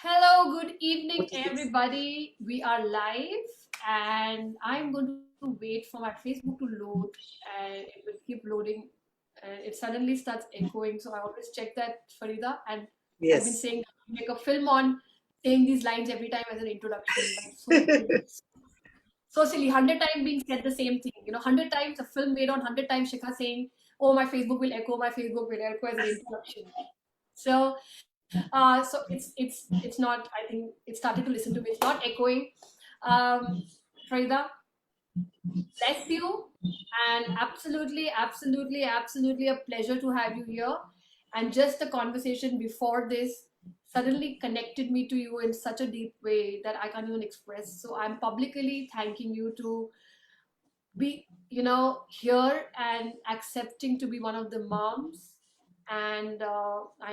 Hello, good evening, What is this? everybody. We are live, and I'm going to wait for my Facebook to load, and it will keep loading. And it suddenly starts echoing, so I always check that, Farida. And I've been Yes. saying make a film on saying these lines every time as an introduction. Like so silly, so silly. 100 times being said the same thing. 100 times a film made on 100 times Shikha saying, "Oh, my Facebook will echo. My Facebook will echo" as an introduction. So it's not. I think it started to listen to me. It's not echoing. Farida, bless you, and absolutely a pleasure to have you here. And just the conversation before this suddenly connected me to you in such a deep way that I can't even express. So I'm publicly thanking you to be here and accepting to be one of the moms. And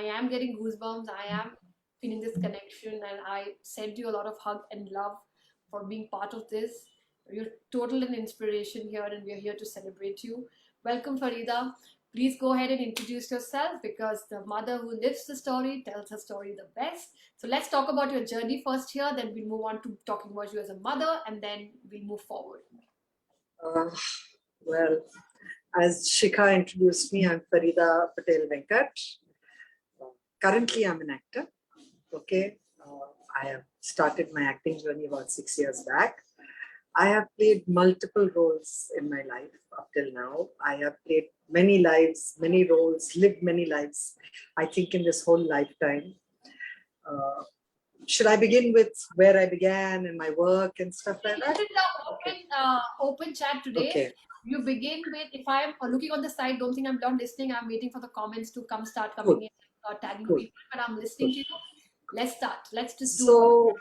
I am getting goosebumps. I am feeling this connection, and I send you a lot of hug and love for being part of this. You're total an inspiration here, and we're here to celebrate you. Welcome, Farida. Please go ahead and introduce yourself, because the mother who lives the story tells her story the best. So let's talk about your journey first here, then we'll move on to talking about you as a mother, and then we'll move forward. Uh, well, as Shikha introduced me, I'm Farida Patel Venkat. Uh, Currently, I'm an actor. Okay. I have started my acting journey about 6 years back. I have played multiple roles in my life up till now. I have played many lives, many roles, lived many lives, I think, in this whole lifetime. Uh, should I begin with where I began and my work and stuff like This that? is the Okay. open chat today. Okay. You begin with, if I'm looking on the side, don't think I'm not listening. I'm waiting for the comments to come, start coming Cool. in, tagging Cool. people, but I'm listening Cool. to you. Let's start. Let's just do it. So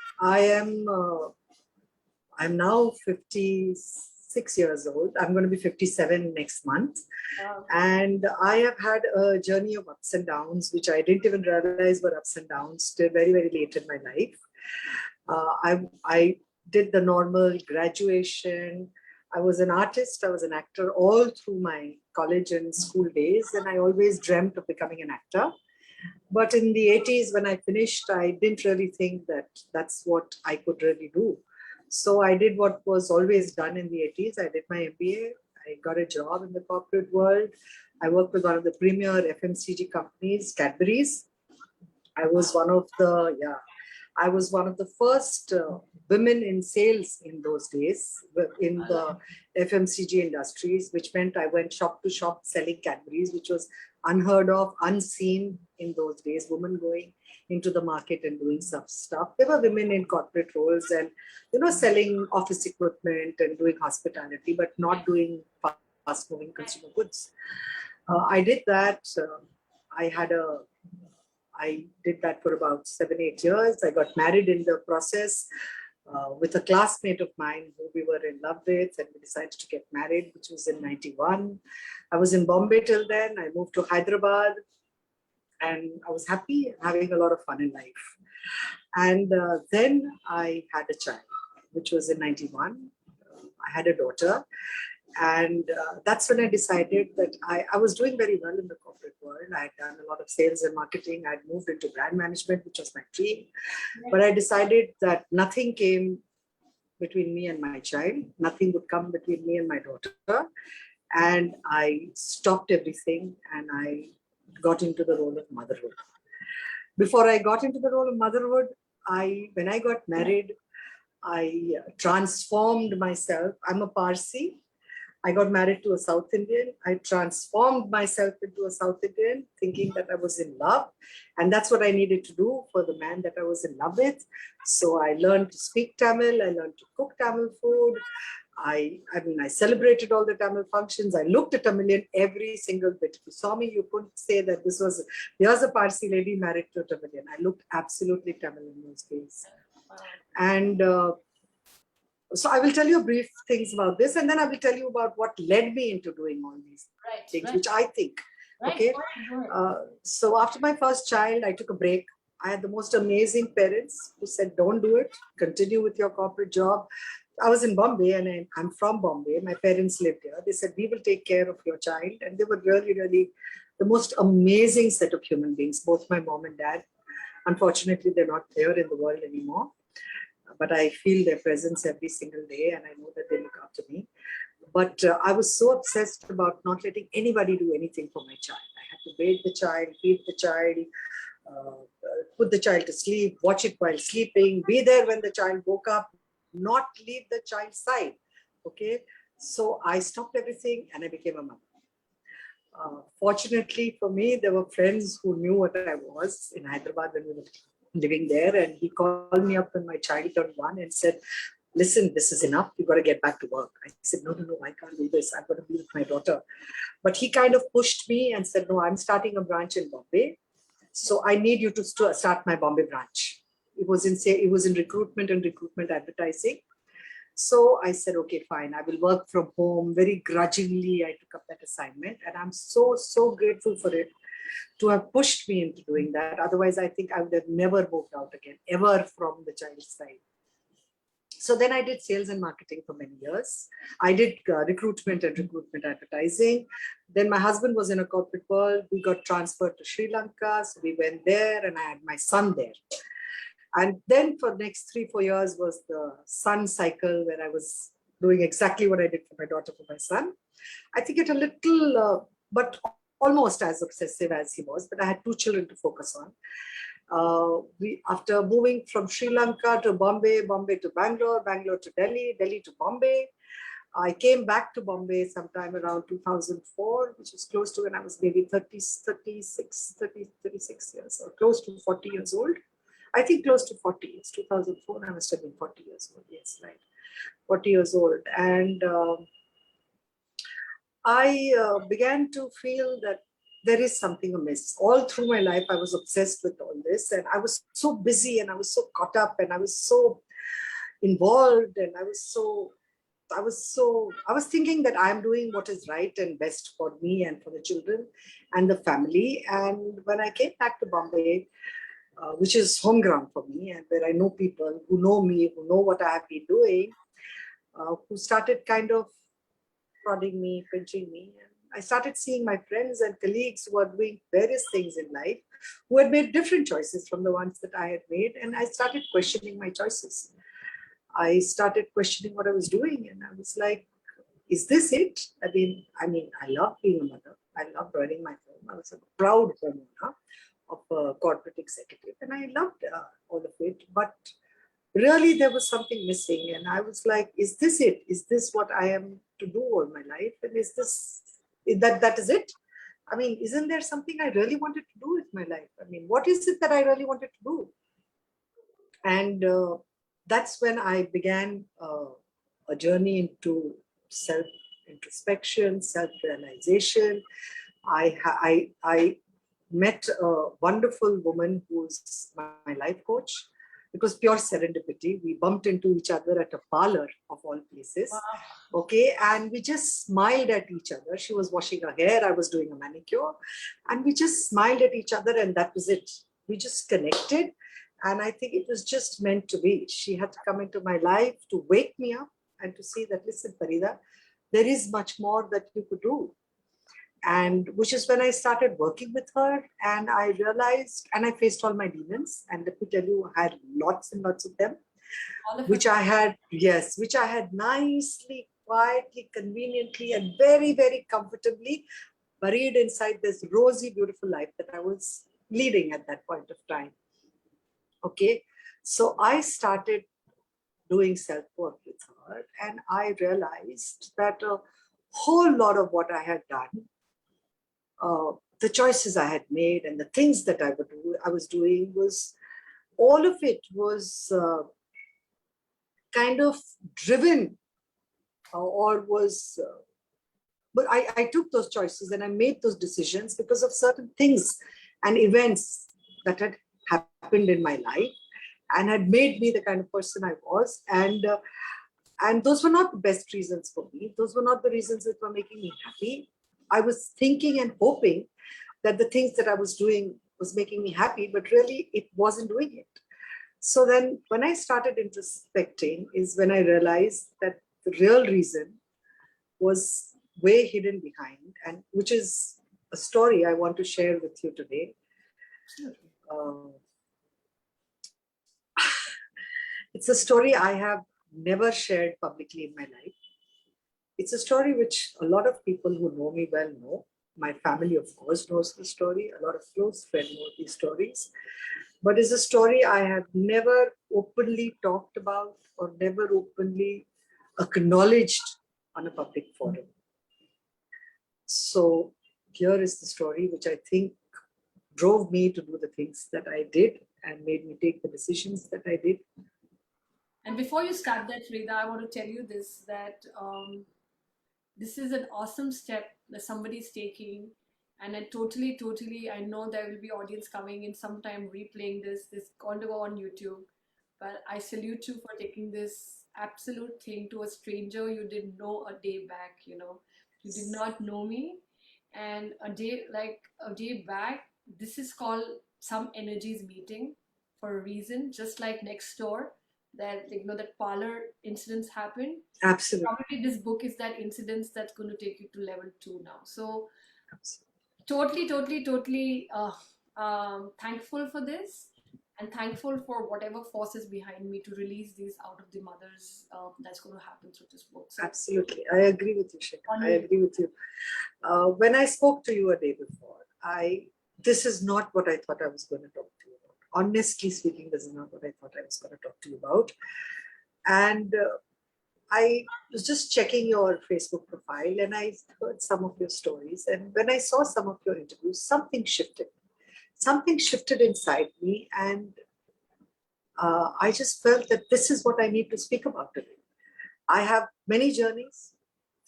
I'm now 56 years old. I'm going to be 57 next month. Okay. And I have had a journey of ups and downs, which I didn't even realize were ups and downs till very, very late in my life. I did the normal graduation. I was an artist, I was an actor all through my college and school days, and I always dreamt of becoming an actor. But in the 80s, when I finished, I didn't really think that that's what I could really do. So I did what was always done in the 80s. I did my MBA. I got a job in the corporate world. I worked with one of the premier FMCG companies, Cadbury's. I was one of the, yeah, I was one of the first women in sales in those days in the FMCG industries, which meant I went shop to shop selling Cadbury's, which was unheard of, unseen in those days. Women going into the market and doing some stuff. There were women in corporate roles and, selling office equipment and doing hospitality, but not doing fast moving consumer goods. I did that. I had a I did that for about 7, 8 years. I got married in the process with a classmate of mine who we were in love with, and we decided to get married, which was in 91. I was in Bombay till then. I moved to Hyderabad, and I was happy, having a lot of fun in life. And then I had a child, which was in 91. I had a daughter, and that's when I decided that I was doing very well in the corporate world. I had done a lot of sales and marketing. I'd moved into brand management, which was my dream. But I decided that nothing came between me and my child. Nothing would come between me and my daughter. And I stopped everything and I got into the role of motherhood. Before I got into the role of motherhood, when I got married, I transformed myself. I'm a Parsi. I got married to a South Indian. I transformed myself into a South Indian, thinking that I was in love. And that's what I needed to do for the man that I was in love with. So I learned to speak Tamil. I learned to cook Tamil food. I celebrated all the Tamil functions. I looked at Tamilian every single bit. If you saw me, you couldn't say that here's a Parsi lady married to a Tamilian. I looked absolutely Tamil in those days. And so I will tell you brief things about this, and then I will tell you about what led me into doing all these things, which I think. Okay. So after my first child, I took a break. I had the most amazing parents who said, don't do it. Continue with your corporate job. I was in Bombay and I'm from Bombay. My parents lived here. They said, we will take care of your child. And they were really, really the most amazing set of human beings, both my mom and dad. Unfortunately, they're not there in the world anymore, but I feel their presence every single day, and I know that they look after me. But I was so obsessed about not letting anybody do anything for my child. I had to bathe the child, feed the child, put the child to sleep, watch it while sleeping, be there when the child woke up, not leave the child's side. Okay, so I stopped everything and I became a mother. Fortunately for me, there were friends who knew what I was in Hyderabad when we were living there, and he called me up when my child turned 1 and said, "Listen, this is enough. You got to get back to work." I said, "No, no, no, I can't do this. I've got to be with my daughter." But he kind of pushed me and said, "No, I'm starting a branch in Bombay. So I need you to start my Bombay branch." It was in recruitment and recruitment advertising. So I said, "Okay, fine. I will work from home." Very grudgingly, I took up that assignment, and I'm so, so grateful for it to have pushed me into doing that. Otherwise, I think I would have never moved out again, ever from the child's side. So then I did sales and marketing for many years. I did recruitment and recruitment advertising. Then my husband was in a corporate world. We got transferred to Sri Lanka. So we went there and I had my son there. And then for the next 3-4 years was the son cycle where I was doing exactly what I did for my daughter, for my son. I think it a little, but almost as obsessive as he was, but I had 2 children to focus on. After moving from Sri Lanka to Bombay, Bombay to Bangalore, Bangalore to Delhi, Delhi to Bombay, I came back to Bombay sometime around 2004, which is close to when I was maybe 36 years, or close to 40 years old. I think close to 40. It's 2004. I must have been 40 years old. Yes, right. 40 years old. And I began to feel that there is something amiss. All through my life, I was obsessed with all this, and I was so busy, and I was so caught up, and I was so involved, and I was thinking that I'm doing what is right and best for me and for the children and the family. And when I came back to Bombay, which is home ground for me, and where I know people who know me, who know what I have been doing, who started kind of prodding me, pinching me. And I started seeing my friends and colleagues who are doing various things in life, who had made different choices from the ones that I had made. And I started questioning my choices. I started questioning what I was doing. And I was like, is this it? I love being a mother. I love running my home. I was a proud homeowner of a corporate executive. And I loved all of it. But really there was something missing, and I was like, is this it? Is this what I am to do all my life? And is that is it? I mean, isn't there something I really wanted to do with my life? I mean, what is it that I really wanted to do? And that's when I began a journey into self-introspection, self-realization. I met a wonderful woman who's my life coach. It was pure serendipity. We bumped into each other at a parlor of all places. Wow. Okay, and we just smiled at each other. She was washing her hair, I was doing a manicure, and we just smiled at each other, and that was it. We just connected, and I think it was just meant to be. She had to come into my life to wake me up and to see that, listen, Farida, there is much more that you could do. And which is when I started working with her, and I realized, and I faced all my demons, and let me tell you, I had lots and lots of them, which I had nicely, quietly, conveniently, and very, very comfortably buried inside this rosy, beautiful life that I was leading at that point of time. Okay, so I started doing self-work with her, and I realized that a whole lot of what I had done, the choices I had made and the things that I was doing, was all of it was kind of driven or was, but I took those choices and I made those decisions because of certain things and events that had happened in my life and had made me the kind of person I was. And those were not the best reasons for me. Those were not the reasons that were making me happy. I was thinking and hoping that the things that I was doing was making me happy, but really it wasn't doing it. So then when I started introspecting is when I realized that the real reason was way hidden behind, and which is a story I want to share with you today. It's a story I have never shared publicly in my life. It's a story which a lot of people who know me well know. My family, of course, knows the story. A lot of close friends know these stories. But it's a story I have never openly talked about or never openly acknowledged on a public forum. So here is the story which I think drove me to do the things that I did and made me take the decisions that I did. And before you start that, Farida, I want to tell you this, that this is an awesome step that somebody's taking. And I totally, I know there will be audience coming in sometime replaying this going to go on YouTube. But I salute you for taking this absolute thing to a stranger you didn't know a day back, you know. You did not know me. And a day back, this is called some energies meeting for a reason, just like next door, that you know that parlor incidents happen. Absolutely. Probably this book is that incidents that's going to take you to level 2 now. So Absolutely. totally thankful for this, and thankful for whatever forces behind me to release these out of the mothers that's going to happen through this book. So Absolutely. I agree with you, Shekhar. I agree with you. When I spoke to you a day before, this is not what I thought I was going to talk to you about. Honestly speaking, this is not what I thought I was going to talk to you about. And I was just checking your Facebook profile and I heard some of your stories. And when I saw some of your interviews, something shifted. Something shifted inside me. And I just felt that this is what I need to speak about today. I have many journeys,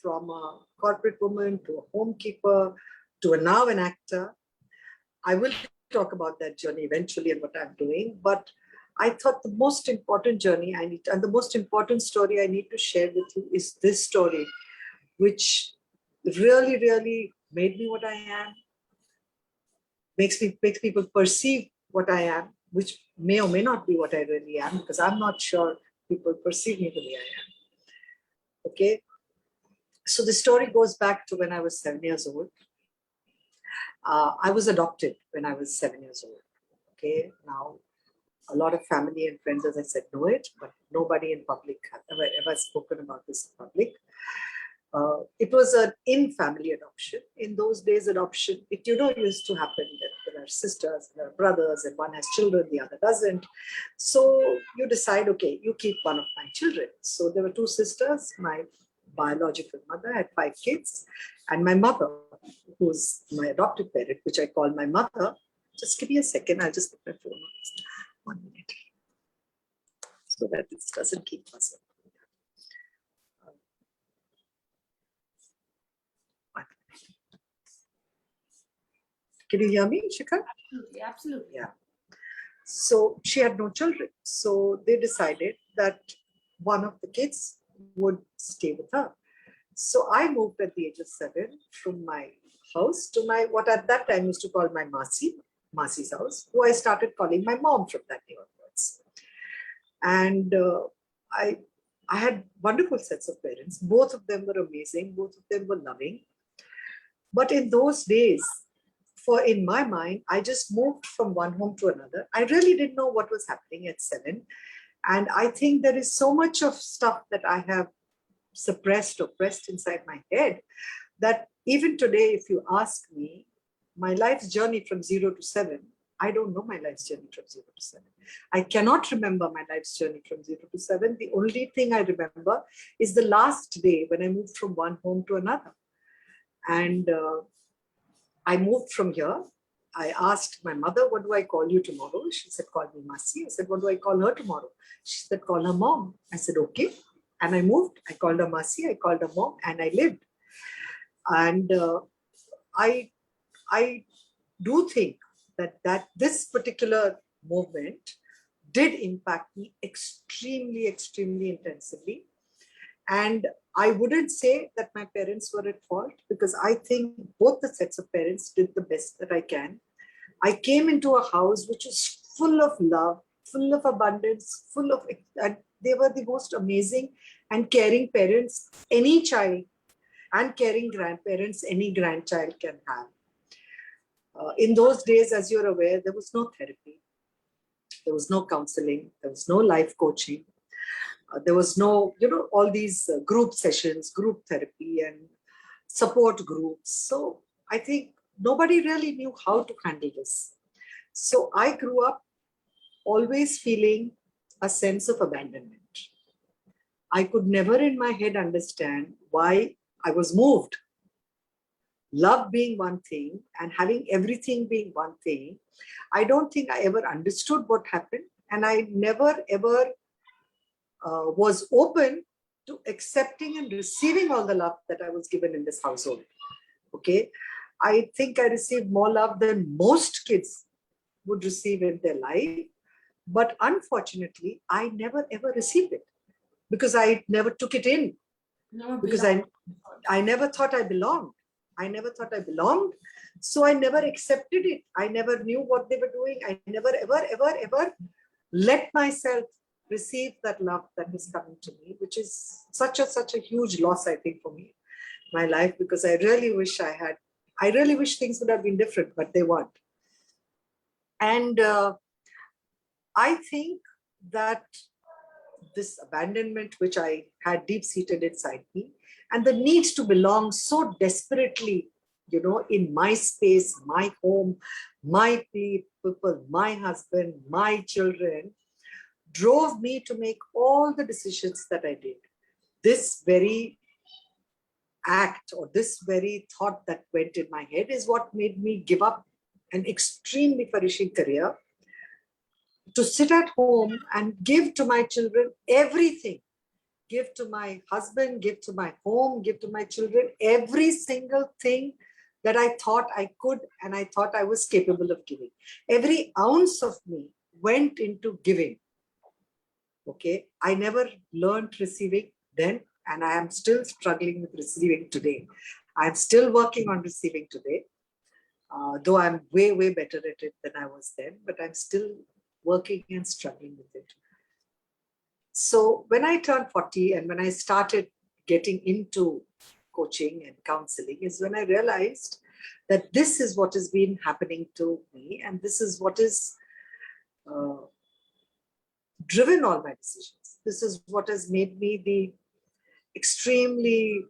from a corporate woman to a homekeeper to now an actor. I will talk about that journey eventually and what I'm doing. But I thought the most important journey and the most important story I need to share with you is this story, which really made me what I am, makes people perceive what I am, which may or may not be what I really am, because I'm not sure people perceive me the way I am. Okay. So the story goes back to when I was 7 years old. I was adopted when I was 7 years old. Okay. Now, a lot of family and friends, as I said, know it, but nobody in public have ever spoken about this in public. It was an in-family adoption. In those days, adoption, it used to happen that there are sisters, there are brothers, and one has children, the other doesn't. So you decide, okay, you keep one of my children. So there were two sisters. My biological mother had 5 kids, and my mother, who's my adopted parent, which I call my mother. Just give me a second, I'll just put my phone on. 1 minute. So that this doesn't keep us. Can you hear me, Shikhar? Absolutely. Yeah. So she had no children. So they decided that one of the kids would stay with her. So I moved at the age of 7 from my house to my, what at that time used to call my Masi's house, who I started calling my mom from that day onwards. And I had wonderful sets of parents. Both of them were amazing. Both of them were loving. But in those days, in my mind, I just moved from one home to another. I really didn't know what was happening at 7. And I think there is so much of stuff that I have suppressed or pressed inside my head that even today, if you ask me, my life's journey from 0 to 7, I don't know my life's journey from 0 to 7. I cannot remember my life's journey from 0 to 7. The only thing I remember is the last day when I moved from one home to another. And I moved from here. I asked my mother, what do I call you tomorrow? She said, call me Masi. I said, what do I call her tomorrow? She said, call her mom. I said, okay. And I moved. I called her Masi. I called her mom, and I lived. And I do think that this particular movement did impact me extremely intensively. And I wouldn't say that my parents were at fault, because I think both the sets of parents did the best that I can. I came into a house which was full of love, full of abundance, and they were the most amazing and caring parents any child and caring grandparents any grandchild can have. In those days, as you're aware, there was no therapy, there was no counseling, there was no life coaching. There was no, all these group sessions, group therapy, and support groups. So I think nobody really knew how to handle this. So I grew up always feeling a sense of abandonment. I could never in my head understand why I was moved. Love being one thing and having everything being one thing, I don't think I ever understood what happened. And I never ever was open to accepting and receiving all the love that I was given in this household. Okay. I think I received more love than most kids would receive in their life. But unfortunately, I never ever received it because I never took it in. Never Because belong. I never thought I belonged. I never thought I belonged. So I never accepted it. I never knew what they were doing. I never, ever let myself receive that love that was coming to me, which is such a huge loss, I think, for me, my life, because I really wish things would have been different, but they weren't. And I think that this abandonment, which I had deep-seated inside me, and the need to belong so desperately, in my space, my home, my people, my husband, my children, drove me to make all the decisions that I did. This very act or this very thought that went in my head is what made me give up an extremely flourishing career to sit at home and give to my children everything. Give to my husband, give to my home, give to my children, every single thing that I thought I could and I thought I was capable of giving. Every ounce of me went into giving. Okay, I never learned receiving then, and I am still struggling with receiving today. I'm still working on receiving today, though I'm way better at it than I was then, but I'm still working and struggling with it. So when I turned 40 and when I started getting into coaching and counseling is when I realized that this is what has been happening to me, and this is what is driven all my decisions. This is what has made me the extremely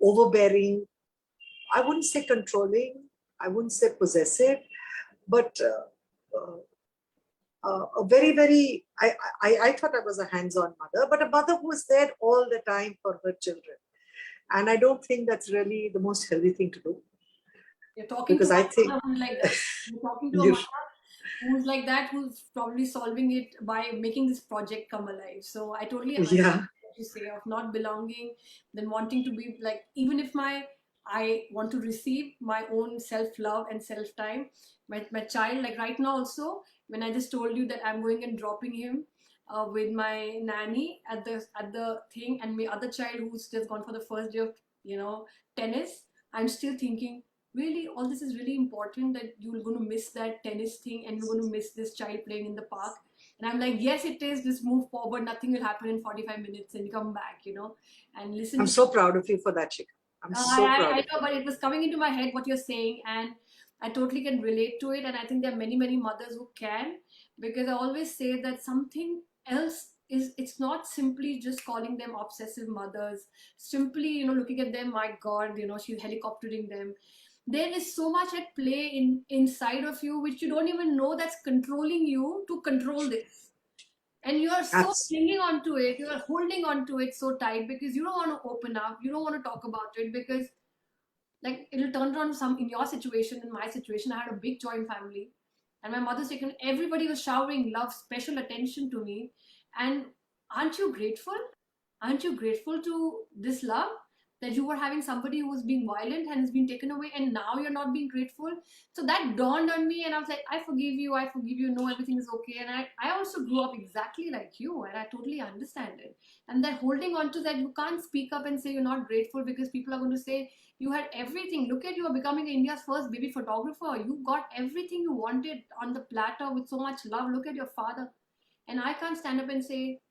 overbearing, I wouldn't say controlling, I wouldn't say possessive, but a very, I thought I was a hands-on mother, but a mother who was there all the time for her children. And I don't think that's really the most healthy thing to do. You're talking to Because I a think mother who's like that. You're talking to a you, mother who's like that, who's probably solving it by making this project come alive. So I totally understand yeah, what you say of not belonging, then wanting to be like, even if I want to receive my own self-love and self-time. My child, like right now also, when I just told you that I'm going and dropping him with my nanny at the thing, and my other child who's just gone for the first day of tennis, I'm still thinking, really, all this is really important, that you're going to miss that tennis thing and you're going to miss this child playing in the park. And I'm like, yes, it is. Just move forward. Nothing will happen in 45 minutes and come back, and listen I'm to. so proud of you for that, Shikha. I'm so proud I of know, but it was coming into my head what you're saying, and I totally can relate to it. And I think there are many mothers who can, because I always say that something else is, it's not simply just calling them obsessive mothers, simply, looking at them, my God, she's helicoptering them. There is so much at play inside of you which you don't even know, that's controlling you to control this, and you are you. so clinging on to it, you are holding on to it so tight because you don't want to open up, you don't want to talk about it, because like it'll turn around. Some in your situation, in my situation, I had a big joint family, and my mother's taken, everybody was showering love, special attention to me. And aren't you grateful, aren't you grateful to this love, that you were having somebody who was being violent and has been taken away, and now you're not being grateful? So that dawned on me, and I was like, I forgive you, no, everything is okay. And I also grew up exactly like you, and I totally understand it. And that holding on to that, you can't speak up and say you're not grateful, because people are going to say, you had everything, look at you, are becoming India's first baby photographer, you got everything you wanted on the platter with so much love, look at your father. And I can't stand up and say,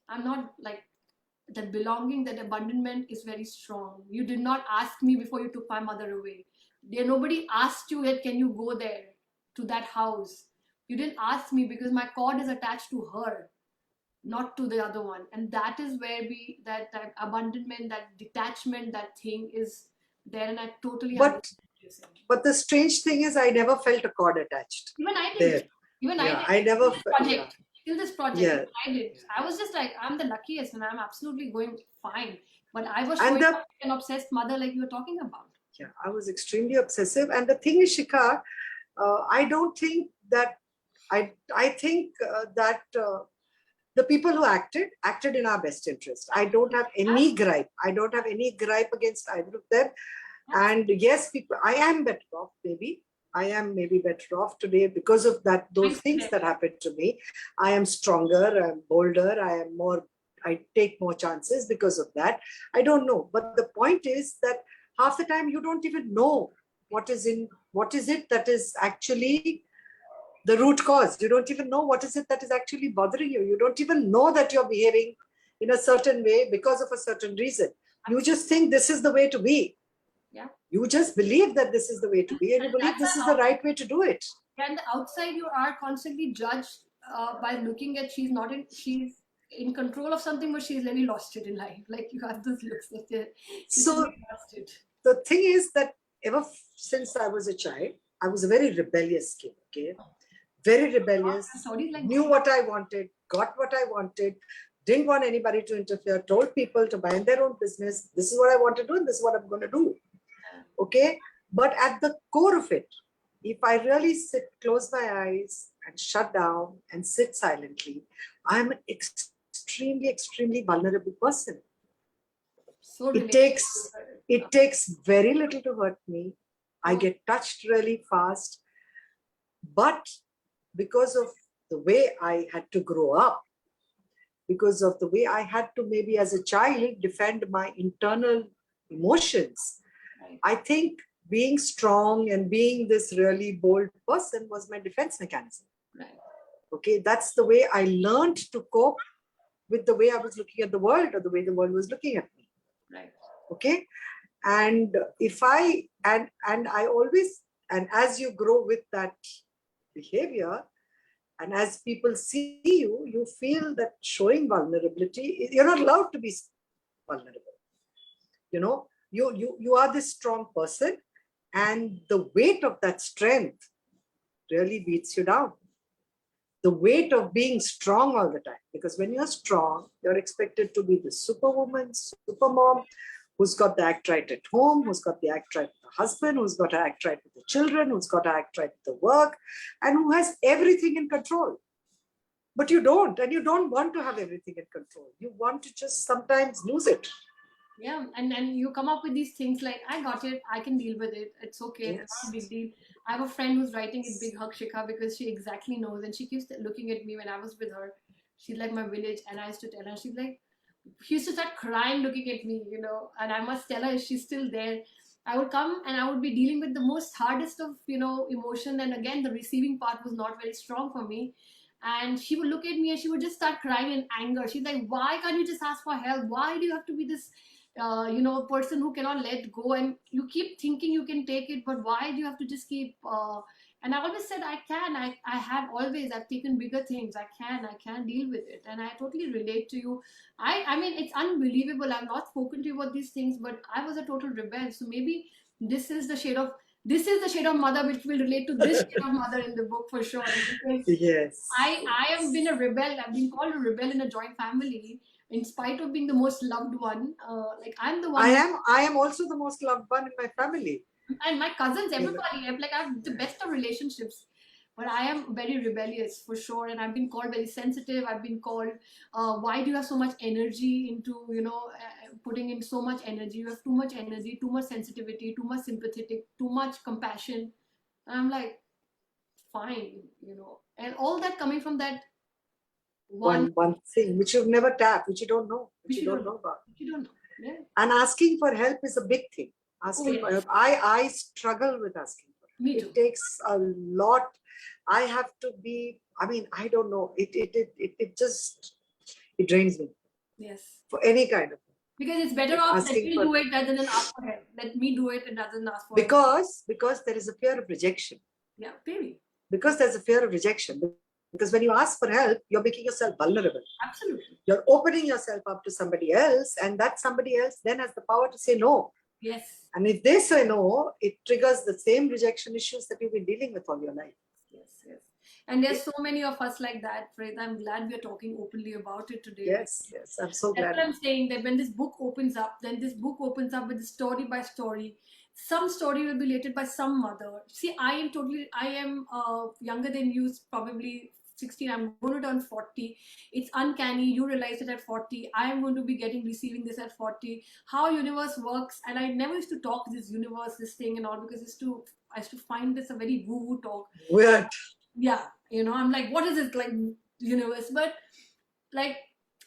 I'm not like that. Belonging, that abandonment is very strong. You did not ask me before you took my mother away. There, nobody asked you that, can you go there to that house? You didn't ask me because my cord is attached to her. not to the other one. And that is where that abandonment, that detachment, that thing is there. And I totally understand But what you're saying. but the strange thing is, I never felt a cord attached Even I didn't. there. Even I Yeah, didn't. I never. Yeah, Till this project, yeah. even I did. I was just like, I'm the luckiest, and I'm absolutely going fine. But I was And showing the up like an obsessed mother, like you were talking about. yeah, I was extremely obsessive. And the thing is, Shikha, I don't think that I think that the people who acted in our best interest. I don't have any gripe. I don't have any gripe against either of them. And yes, people, I am better off, maybe. I am maybe better off today because of that, those things that happened to me. I am stronger, I'm bolder, I take more chances because of that. I don't know. But the point is that half the time you don't even know what is it that is actually the root cause. You don't even know what is it that is actually bothering you. You don't even know that you're behaving in a certain way because of a certain reason. You just think this is the way to be. Yeah. You just believe that this is the way to be, and you believe this is the right way to do it. And the outside, you are constantly judged by looking at she's in control of something, but she's really lost it in life. Like you have this looks like she's So really lost it. the thing is that ever since I was a child, I was a very rebellious kid. Okay, very rebellious. Knew what I wanted, got what I wanted. Didn't want anybody to interfere. Told people to mind their own business. This is what I want to do, and this is what I'm going to do. Okay, but at the core of it, if I really close my eyes and shut down and sit silently, I'm an extremely, extremely vulnerable person. So it takes very little to hurt me. I get touched really fast, but because of the way I had to grow up, because of the way I had to maybe as a child defend my internal emotions, I think being strong and being this really bold person was my defense mechanism. Right. Okay, that's the way I learned to cope with the way I was looking at the world or the way the world was looking at me. Right. Okay, and if I and I always, and as you grow with that behavior, and as people see you, you feel that showing vulnerability, you're not allowed to be vulnerable. You know, you are this strong person, and the weight of that strength really beats you down. The weight of being strong all the time, because when you're strong, you're expected to be the superwoman, supermom, who's got the act right at home, who's got the act right with the husband, who's got to act right with the children, who's got to act right with the work, and who has everything in control. But you don't, and you don't want to have everything in control. You want to just sometimes lose it. Yeah, and you come up with these things like, I got it, I can deal with it, it's okay, Yes. it's not a big deal. I have a friend who's writing it big hug Shikha because she exactly knows, and she keeps looking at me when I was with her. She's like my village, and I used to tell her, she's like, she used to start crying looking at me, and I must tell her she's still there. I would come and I would be dealing with the most hardest of emotion, and again the receiving part was not very strong for me. And she would look at me and she would just start crying in anger. She's like, why can't you just ask for help? Why do you have to be this person who cannot let go, and you keep thinking you can take it, but why do you have to just keep and I always said, I've taken bigger things. I can deal with it, and I totally relate to you. I mean, it's unbelievable, I've not spoken to you about these things, but I was a total rebel. So maybe this is the shade of mother which will relate to this shade of mother in the book for sure. Because Yes. I have been a rebel. I've been called a rebel in a joint family, in spite of being the most loved one. I'm the one. I am also the most loved one in my family. And my cousins, everybody. I have the best of relationships. But I am very rebellious for sure, and I've been called very sensitive. I've been called, why do you have so much energy into, putting in so much energy? You have too much energy, too much sensitivity, too much sympathetic, too much compassion. And I'm like, fine, and all that coming from that one thing which you've never tapped, which you don't know, which you don't know about. You don't know. Yeah. And asking for help is a big thing. Asking for help. I struggle with asking for help. Me too. It takes a lot. I have to be, I mean, I don't know. It drains me. Yes. For any kind of help. Because it's better off let me do it rather than ask for help. Let me do it and rather than ask for help. Because there is a fear of rejection. Yeah, maybe. Because there's a fear of rejection. Because when you ask for help, you're making yourself vulnerable. Absolutely. You're opening yourself up to somebody else, and that somebody else then has the power to say no. Yes. And if they say no, it triggers the same rejection issues that you've been dealing with all your life. Yes, yes. And there's so many of us like that, Farida. I'm glad we're talking openly about it today. Yes, yes. I'm so That's glad. what I'm saying, that when this book opens up, then this book opens up with story by story. Some story will be related by some mother. See, I am younger than you, probably 16. I'm going to turn 40. It's uncanny. You realize it at 40. I am going to be receiving this at 40. How universe works. And I never used to talk this universe, this thing and all, because I used to find this a very woo-woo talk. Weird. Yeah, I'm like, what is it, like, universe? But like,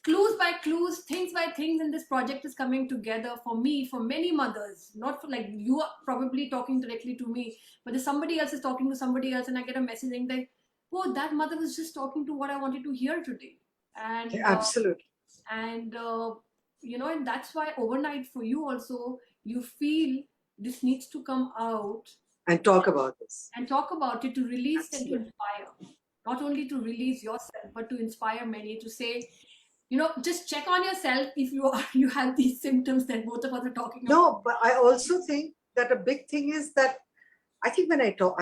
clues by clues, things by things, and this project is coming together for me, for many mothers. Not for, like, you are probably talking directly to me, but there's somebody else is talking to somebody else, and I get a message saying like, oh, that mother was just talking to what I wanted to hear today. And Absolutely. and and that's why overnight for you also, you feel this needs to come out And talk about this. and talk about it, to release and to Absolutely. inspire. Not only to release yourself, but to inspire many, to say, just check on yourself if you have these symptoms that both of us are talking about. No, but I also think that a big thing is that I think when I talk,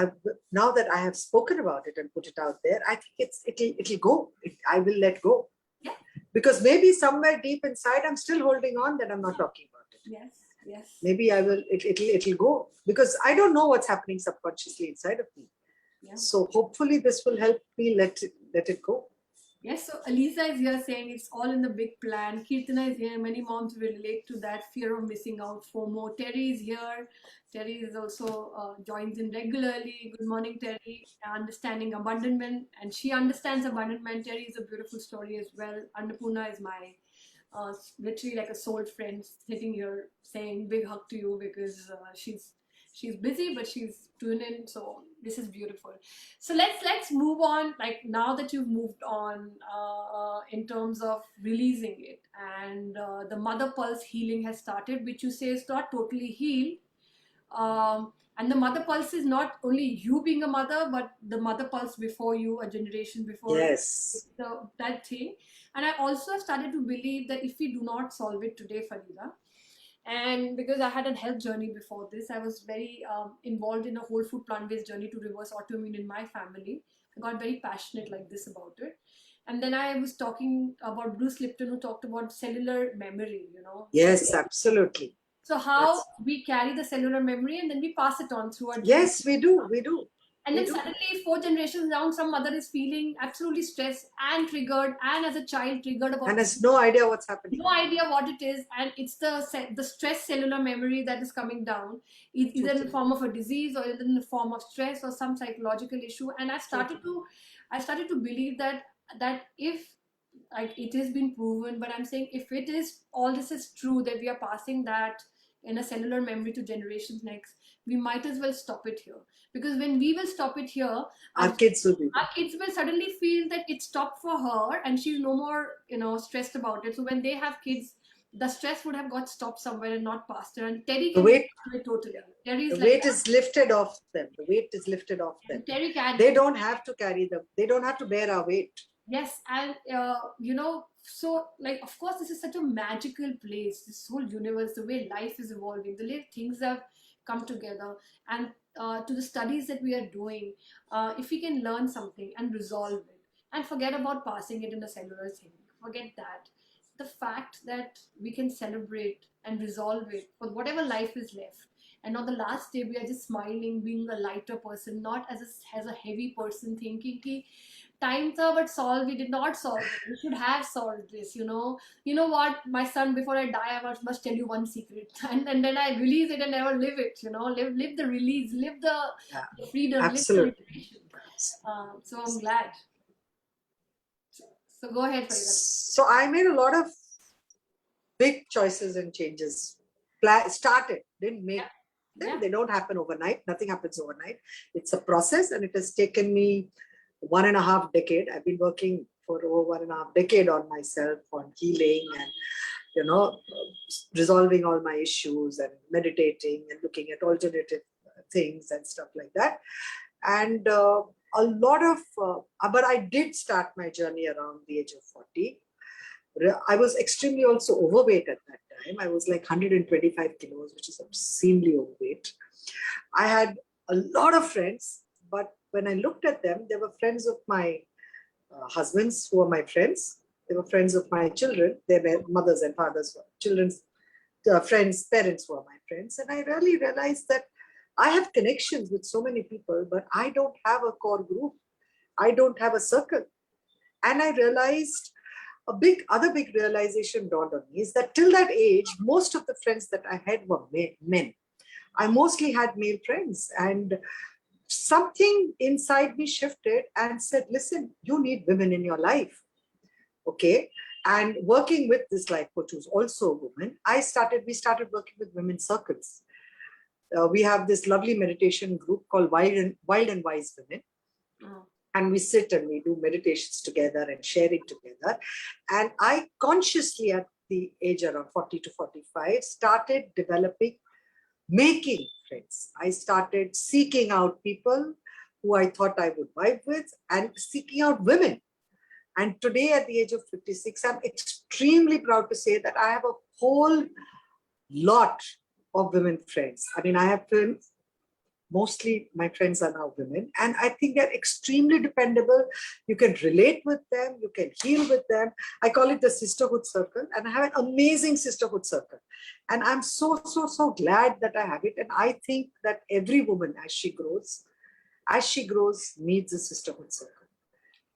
now that I have spoken about it and put it out there, I think it'll go. I will let go. Yeah. Because maybe somewhere deep inside, I'm still holding on that I'm not talking about it. Yes, yes. Maybe I will. It'll go, because I don't know what's happening subconsciously inside of me. Yeah. So hopefully this will help me let it go. Yes, so Alisa is here saying it's all in the big plan. Kirtana is here. Many moms will relate to that fear of missing out, FOMO. Terry is here. Terry is also joins in regularly. Good morning, Terry. Understanding abandonment, and she understands abandonment. Terry is a beautiful story as well. Annapurna is my literally like a soul friend sitting here saying big hug to you, because she's busy, but she's tuned in. So this is beautiful. So let's move on. Like, now that you've moved on in terms of releasing it, and the mother pulse healing has started, which you say is not totally healed. And the mother pulse is not only you being a mother, but the mother pulse before you, a generation before. Yes. That thing. And I also have started to believe that if we do not solve it today, Farida, and because I had a health journey before this, I was very involved in a whole food plant-based journey to reverse autoimmune in my family. I got very passionate like this about it. And then I was talking about Bruce Lipton, who talked about cellular memory, Yes, absolutely. So how we carry the cellular memory and then we pass it on through our genes. Yes, we do. And then suddenly 4 generations down, some mother is feeling absolutely stressed and triggered, and as a child triggered about, and has no idea what's happening. No idea what it is, and it's the stress cellular memory that is coming down, either in the form of a disease or either in the form of stress or some psychological issue. And I started to believe that if, like, it has been proven, but I'm saying if it is, all this is true, that we are passing that in a cellular memory to generations next, we might as well stop it here. Because when we will stop it here, our kids will suddenly feel that it stopped for her and she's no more stressed about it. So when they have kids, the stress would have got stopped somewhere and not passed her. And Terry can do it totally. The weight is lifted off them. The weight is lifted off them. Terry can. They don't have to carry them. They don't have to bear our weight. Yes, and so, like, of course, this is such a magical place, this whole universe, the way life is evolving, the way things have come together, and to the studies that we are doing, if we can learn something and resolve it and forget about passing it in a cellular thing, forget that. The fact that we can celebrate and resolve it for whatever life is left, and on the last day we are just smiling, being a lighter person, not as a heavy person thinking ki time tha but solve, we did not solve it, we should have solved this. You know what, my son, before I die, I must tell you one secret, and then I release it and never live it. Live the release, live the freedom. Absolutely. Live the liberation. So I'm glad. So go ahead, Farida. So I made a lot of big choices and changes. Started, didn't make them. They don't happen overnight. Nothing happens overnight. It's a process, and it has taken me 1.5 decades. I've been working for over 1.5 decades on myself, on healing, and resolving all my issues, and meditating and looking at alternative things and stuff like that. And a lot of, but I did start my journey around the age of 40. I was extremely also overweight at that time. I was like 125 kilos, which is obscenely overweight. I had a lot of friends, but when I looked at them, they were friends of my husbands who were my friends. They were friends of my children. Their mothers and fathers were children's friends, parents were my friends. And I really realized that I have connections with so many people, but I don't have a core group. I don't have a circle. And I realized other big realization dawned on me is that till that age, most of the friends that I had were men. I mostly had male friends, and something inside me shifted and said, listen, you need women in your life. Okay. And working with this life coach who's also a woman, we started working with women's circles. We have this lovely meditation group called Wild and Wise Women. Oh. And we sit and we do meditations together and sharing together. And I consciously at the age around 40 to 45 started making friends. I started seeking out people who I thought I would vibe with and seeking out women. And today at the age of 56, I'm extremely proud to say that I have a whole lot of women friends. I mean, I have friends, mostly my friends are now women, and I think they're extremely dependable. You can relate with them, you can heal with them. I call it the sisterhood circle, and I have an amazing sisterhood circle. And I'm so glad that I have it. And I think that every woman, as she grows, needs a sisterhood circle.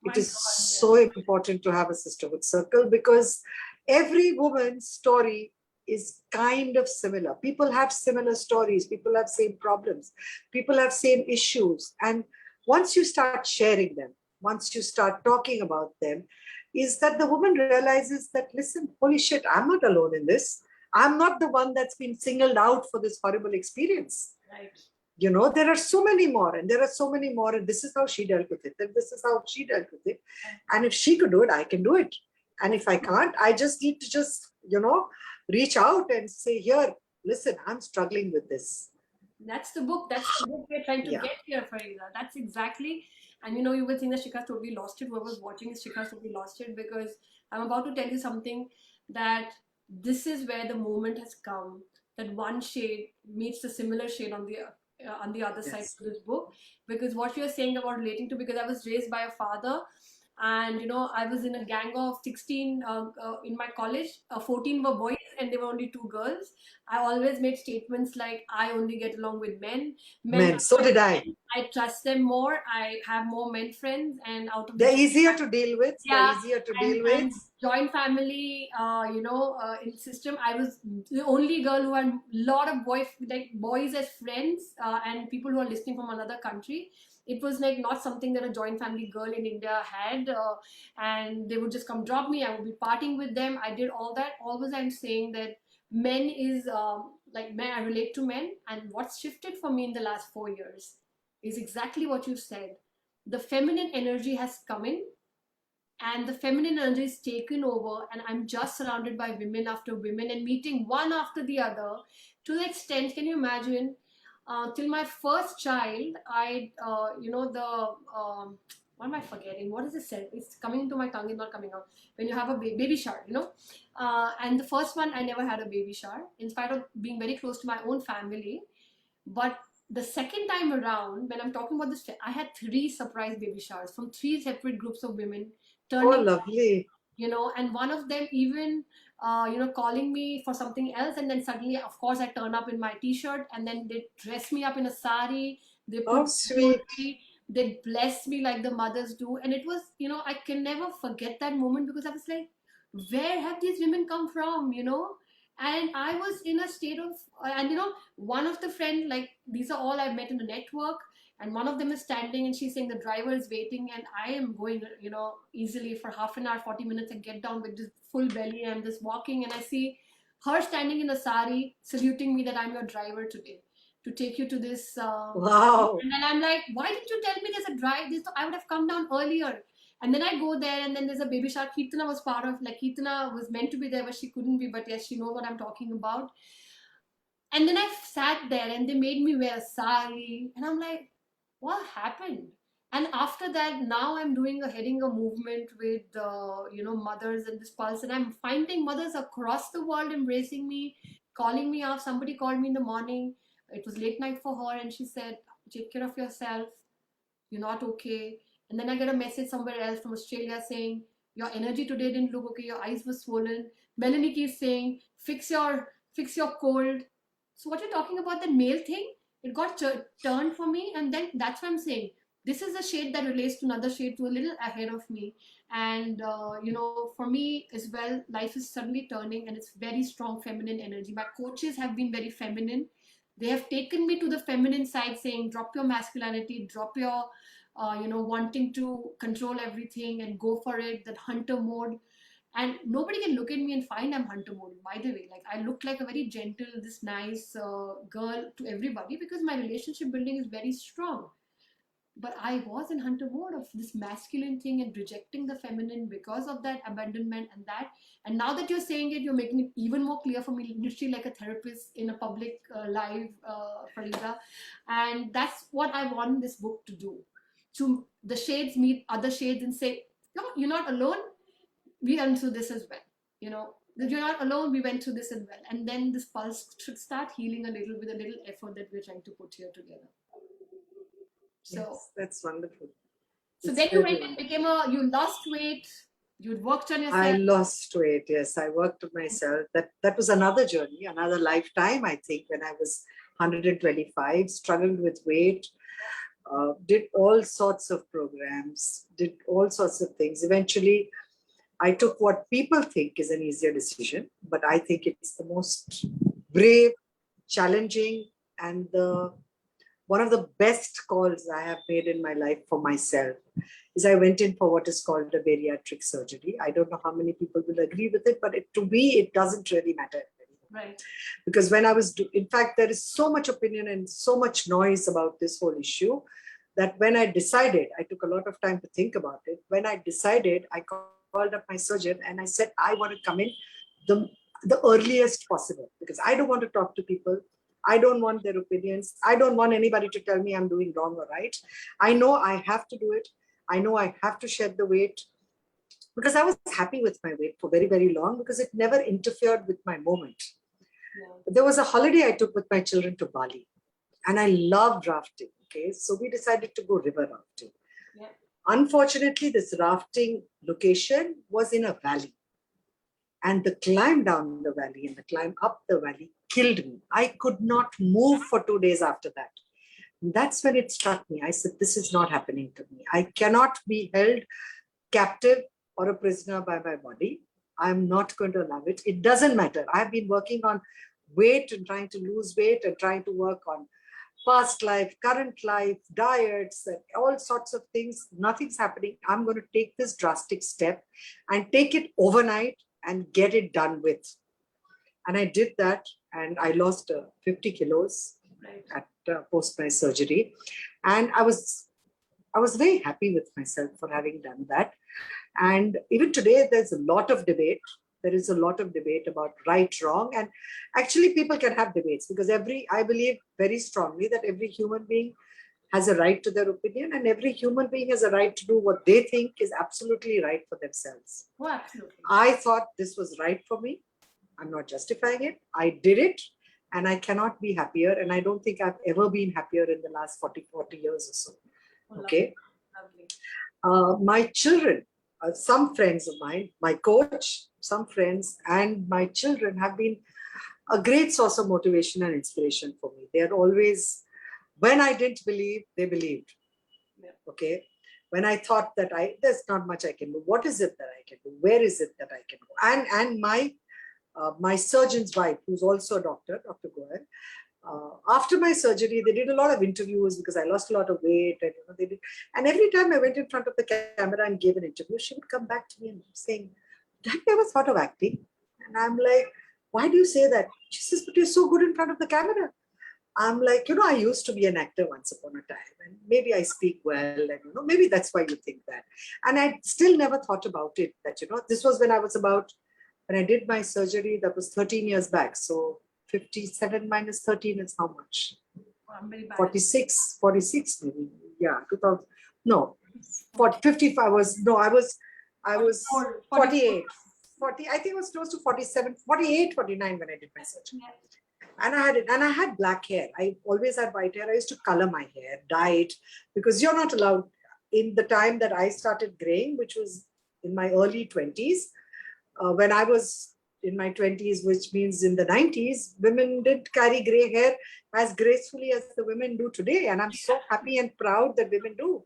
It is so important to have a sisterhood circle because every woman's story is kind of similar. People have similar stories. People have same problems. People have same issues. And once you start sharing them, once you start talking about them, is that the woman realizes that, listen, holy shit, I'm not alone in this. I'm not the one that's been singled out for this horrible experience. Right. You know, there are so many more, and there are so many more, and this is how she dealt with it, and this is how she dealt with it. And if she could do it, I can do it. And if I can't, I just need to reach out and say, here, listen, I'm struggling with this. That's the book. That's the book we're trying to get here, Farida. That's exactly. And you will think that Shikha totally lost it. Whoever's watching is Shikha totally lost it, because I'm about to tell you something that this is where the moment has come, that one shade meets the similar shade on the other side of this book. Because what you're saying about relating to, because I was raised by a father, and I was in a gang of 16 in my college. 14 were boys and there were only 2 girls. I always made statements like, I only get along with men. So did I. I trust them more. I have more men friends, and they're easier to deal with. Yeah, they're easier to deal with. And joint family, in system, I was the only girl who had a lot of boys as friends, and people who are listening from another country. It was like not something that a joint family girl in India had, and they would just come drop me. I would be partying with them. I did all that. Always I'm saying that men is like men. I relate to men, and what's shifted for me in the last 4 years is exactly what you said. The feminine energy has come in, and the feminine energy is taken over, and I'm just surrounded by women after women and meeting one after the other. To the extent, can you imagine? Till my first child, what am I forgetting? What is it said? It's coming into my tongue, it's not coming out. When you have a baby shower, and the first one, I never had a baby shower, in spite of being very close to my own family. But the second time around, when I'm talking about this, I had 3 surprise baby showers from 3 separate groups of women. Oh, lovely. And one of them even calling me for something else, and then suddenly, of course, I turn up in my t-shirt, and then they dress me up in a sari. They put sweet. They bless me like the mothers do, and it was, I can never forget that moment, because I was like, where have these women come from? And I was in a state of, and one of the friend, like, these are all I've met in the network, and one of them is standing and she's saying the driver is waiting, and I am going, easily for half an hour, 40 minutes, and get down with this full belly, and I'm just walking, and I see her standing in a sari saluting me that I'm your driver today to take you to this. Wow. And then I'm like, why didn't you tell me there's a drive? I would have come down earlier. And then I go there, and then there's a baby shower. Kirtana was part of, like, Kirtana was meant to be there, but she couldn't be. But yes, she knows what I'm talking about. And then I sat there, and they made me wear a sari. And I'm like, what happened? And after that, now I'm heading a movement with mothers and this pulse, and I'm finding mothers across the world embracing me, calling me up. Somebody called me in the morning. It was late night for her, and she said, "Take care of yourself. You're not okay." And then I get a message somewhere else from Australia saying, "Your energy today didn't look okay. Your eyes were swollen." Melanie keeps saying, "Fix your cold." So what you're talking about, the male thing, it got turned for me, and then that's what I'm saying. This is a shade that relates to another shade to a little ahead of me, and for me as well, life is suddenly turning, and it's very strong feminine energy. My coaches have been very feminine. They have taken me to the feminine side, saying, "Drop your masculinity, drop your wanting to control everything and go for it, that hunter mode." And nobody can look at me and find I'm hunter mode, by the way. Like, I look like a very gentle, this nice girl to everybody because my relationship building is very strong. But I was in hunter mode of this masculine thing and rejecting the feminine because of that abandonment and that. And now that you're saying it, you're making it even more clear for me, literally like a therapist in a public live, Farida. And that's what I want this book to do. To the shades meet other shades and say, "No, you're not alone. We went through this as well. That you're not alone. We went through this as well." And then this pulse should start healing a little with a little effort that we're trying to put here together. So, Yes, that's wonderful. so It's then you very went and wonderful. you lost weight, you'd worked on I yourself. lost weight. Yes, I worked on myself. That was another journey, another lifetime. I think when I was 125, struggled with weight, did all sorts of programs, did all sorts of things. Eventually, I took what people think is an easier decision, but I think it's the most brave, challenging, and the one of the best calls I have made in my life for myself is I went in for what is called a bariatric surgery. I don't know how many people will agree with it, but to me, it doesn't really matter. Right. Because when I was, in fact, there is so much opinion and so much noise about this whole issue that when I decided, I took a lot of time to think about it. When I decided, I called up my surgeon and I said, I want to come in the, the earliest possible because I don't want to talk to people. I don't want their opinions. I don't want anybody to tell me I'm doing wrong or right. I know I have to do it. I know I have to shed the weight because I was happy with my weight for very, very long because it never interfered with my moment. Yeah. There was a holiday I took with my children to Bali and I loved rafting. Okay, so we decided to go river rafting. Yeah. Unfortunately, this rafting location was in a valley. And the climb down the valley and the climb up the valley killed me. I could not move for 2 days after that. That's when it struck me. I said, this is not happening to me. I cannot be held captive or a prisoner by my body. I'm not going to allow it. It doesn't matter. I've been working on weight and trying to lose weight and trying to work on past life, current life, diets, and all sorts of things. Nothing's happening. I'm going to take this drastic step and take it overnight and get it done with. And I did that and I lost 50 kilos at post my surgery. And I was very happy with myself for having done that. And even today, there's a lot of debate. There is a lot of debate about right, wrong. And actually, people can have debates because I believe very strongly that every human being has a right to their opinion and every human being has a right to do what they think is absolutely right for themselves. Oh, absolutely. I thought this was right for me. I'm not justifying it. I did it and I cannot be happier. And I don't think I've ever been happier in the last 40 years or so. Okay. My children, some friends of mine, my coach, some friends, and my children have been a great source of motivation and inspiration for me. They are always, when I didn't believe, they believed. Yeah. Okay. When I thought that there's not much I can do. What is it that I can do? Where is it that I can go? And my surgeon's wife, who's also a doctor, Dr. Goel, after my surgery, they did a lot of interviews because I lost a lot of weight, and they did. And every time I went in front of the camera and gave an interview, she would come back to me and saying, "Have you ever thought of acting?" And I'm like, "Why do you say that?" She says, "But you're so good in front of the camera." I'm like, I used to be an actor once upon a time, and maybe I speak well, and maybe that's why you think that. And I still never thought about it. That this was when I did my surgery. That was 13 years back. So 57 minus 13 is how much? 46 maybe. Yeah, 2000, No, 40, 55 was, no, I was 48. 40, I think it was close to 47, 48, 49 when I did my surgery. And I had black hair. I always had white hair. I used to color my hair, dye it, because you're not allowed in the time that I started graying, which was in my early 20s. When I was in my 20s, which means in the 90s, women didn't carry gray hair as gracefully as the women do today. And I'm so happy and proud that women do.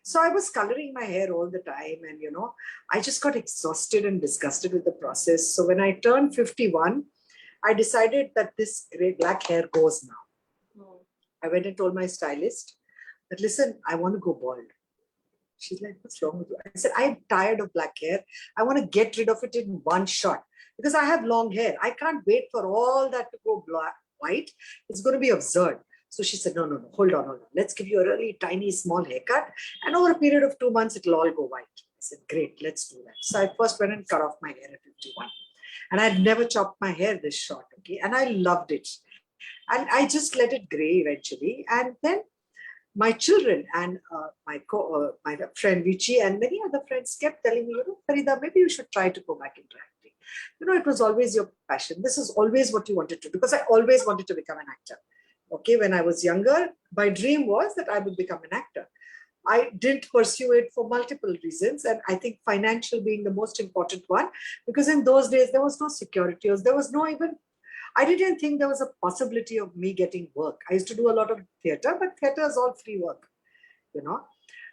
So I was coloring my hair all the time. And, I just got exhausted and disgusted with the process. So when I turned 51, I decided that this gray black hair goes now. I went and told my stylist that, listen, I want to go bald. She's like, what's wrong with you? I said, I'm tired of black hair. I want to get rid of it in one shot because I have long hair. I can't wait for all that to go white. It's going to be absurd. So she said, no, hold on. Let's give you a really tiny, small haircut. And over a period of 2 months, it'll all go white. I said, great, let's do that. So I first went and cut off my hair at 51. And I'd never chopped my hair this short, okay? And I loved it. And I just let it gray eventually. And then my children and my friend Vici and many other friends kept telling me, Farida, maybe you should try to go back into acting. It was always your passion. This is always what you wanted to do, because I always wanted to become an actor. Okay, when I was younger, my dream was that I would become an actor. I didn't pursue it for multiple reasons. And I think financial being the most important one, because in those days, there was no security. There was no even, I didn't think there was a possibility of me getting work. I used to do a lot of theater, but theater is all free work,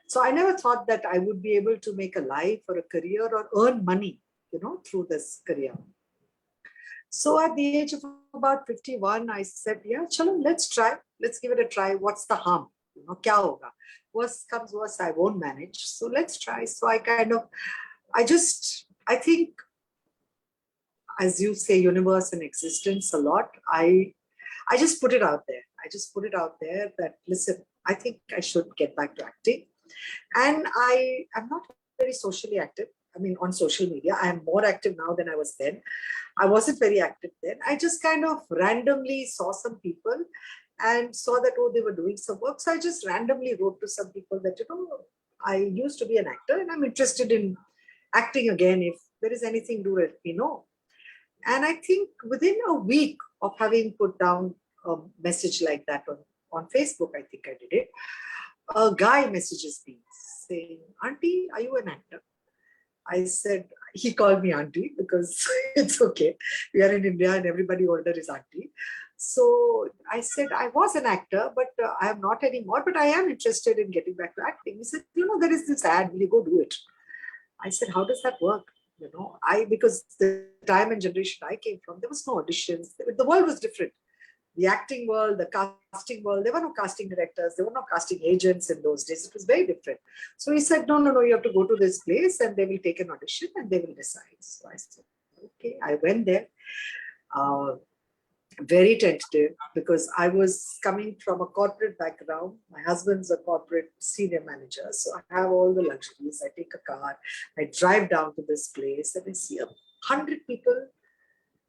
So I never thought that I would be able to make a life or a career or earn money, through this career. So at the age of about 51, I said, yeah, chalo, let's try. Let's give it a try. What's the harm? Kya hoga? Worst comes worst, I won't manage. So let's try. So I think, as you say, universe and existence a lot. I just put it out there. I just put it out there that, listen, I think I should get back to acting. And I am not very socially active. I mean, on social media, I am more active now than I was then. I wasn't very active then. I just kind of randomly saw some people and saw that, they were doing some work. So I just randomly wrote to some people that, I used to be an actor and I'm interested in acting again. If there is anything, do let me know. And I think within a week of having put down a message like that on Facebook, I think I did it, a guy messages me saying, Auntie, are you an actor? I said, he called me auntie because it's okay. We are in India and everybody older is auntie. So I said, I was an actor, but I am not anymore, but I am interested in getting back to acting. He said, there is this ad, will you go do it? I said, how does that work? Because the time and generation I came from, there was no auditions. The world was different. The acting world, the casting world, there were no casting directors, there were no casting agents in those days. It was very different. So he said, no, you have to go to this place and they will take an audition and they will decide. So I said, okay, I went there. Very tentative because I was coming from a corporate background. My husband's a corporate senior manager. So I have all the luxuries. I take a car, I drive down to this place and I see 100 people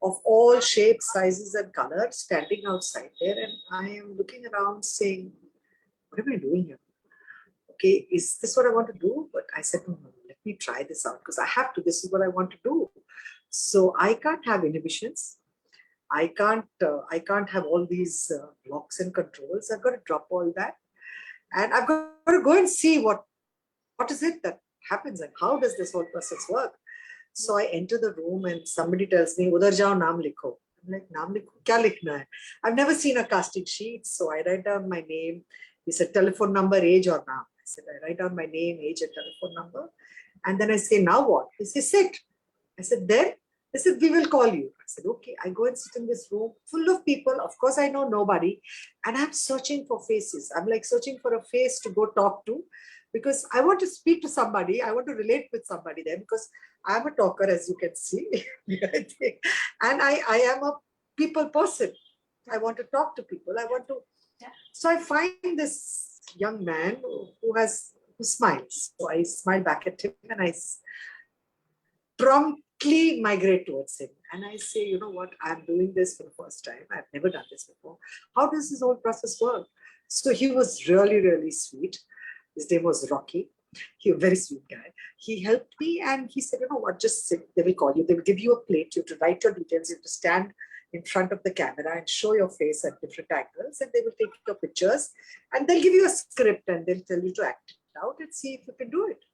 of all shapes, sizes and colors standing outside there. And I am looking around saying, what am I doing here? Okay, is this what I want to do? But I said, no, let me try this out because I have to. This is what I want to do. So I can't have inhibitions. I can't have all these blocks and controls. I've got to drop all that. And I've got to go and see what is it that happens and how does this whole process work. So I enter the room and somebody tells me, Udhar jao, naam likho. I'm like, naam likho? Kya likhna hai? I've never seen a casting sheet. So I write down my name. He said, telephone number, age or naam. I said, I write down my name, age and telephone number. And then I say, now what? He says, sit. I said, then? They said, we will call you. I said, okay. I go and sit in this room full of people. Of course, I know nobody. And I'm searching for faces. I'm like searching for a face to go talk to because I want to speak to somebody. I want to relate with somebody there because I'm a talker, as you can see. And I am a people person. I want to talk to people. I want to. So I find this young man who smiles. So I smile back at him and I promptly migrate towards him. And I say, you know what, I'm doing this for the first time. I've never done this before. How does this whole process work? So he was really, really sweet. His name was Rocky. He was a very sweet guy. He helped me and he said, you know what, just sit. They will call you. They will give you a plate. You have to write your details. You have to stand in front of the camera and show your face at different angles. And they will take your pictures and they'll give you a script and they'll tell you to act it out and see if you can do it.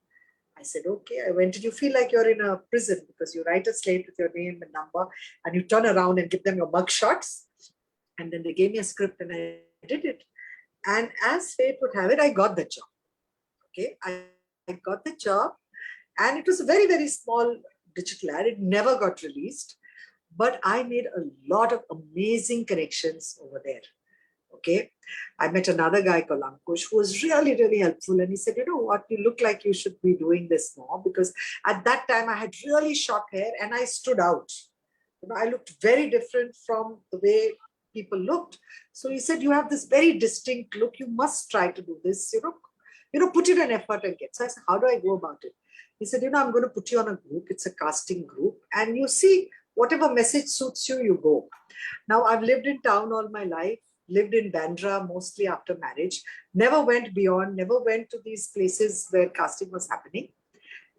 I said, okay. I went, did you feel like you're in a prison because you write a slate with your name and number and you turn around and give them your mug shots? And then they gave me a script and I did it. And as fate would have it, I got the job. Okay, I got the job and it was a very, very small digital ad. It never got released, but I made a lot of amazing connections over there. Okay, I met another guy called Ankush who was really, really helpful. And he said, you know what, you look like you should be doing this more, because at that time I had really short hair and I stood out. You know, I looked very different from the way people looked. So he said, you have this very distinct look. You must try to do this, put in an effort and get. So I said, how do I go about it? He said, I'm going to put you on a group. It's a casting group. And you see, whatever message suits you, you go. Now, I've lived in town all my life, lived in Bandra mostly after marriage, never went beyond, never went to these places where casting was happening.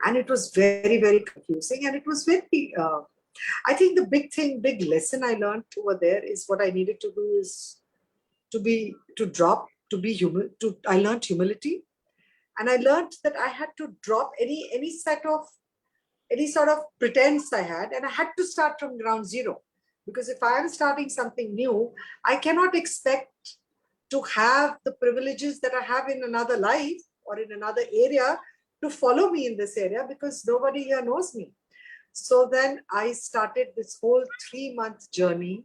And it was very, very confusing. And it was very, I think the big lesson I learned over there is what I needed to do is I learned humility. And I learned that I had to drop any sort of pretense I had, and I had to start from ground zero. Because if I am starting something new, I cannot expect to have the privileges that I have in another life or in another area to follow me in this area, because nobody here knows me. So then I started this whole 3-month journey.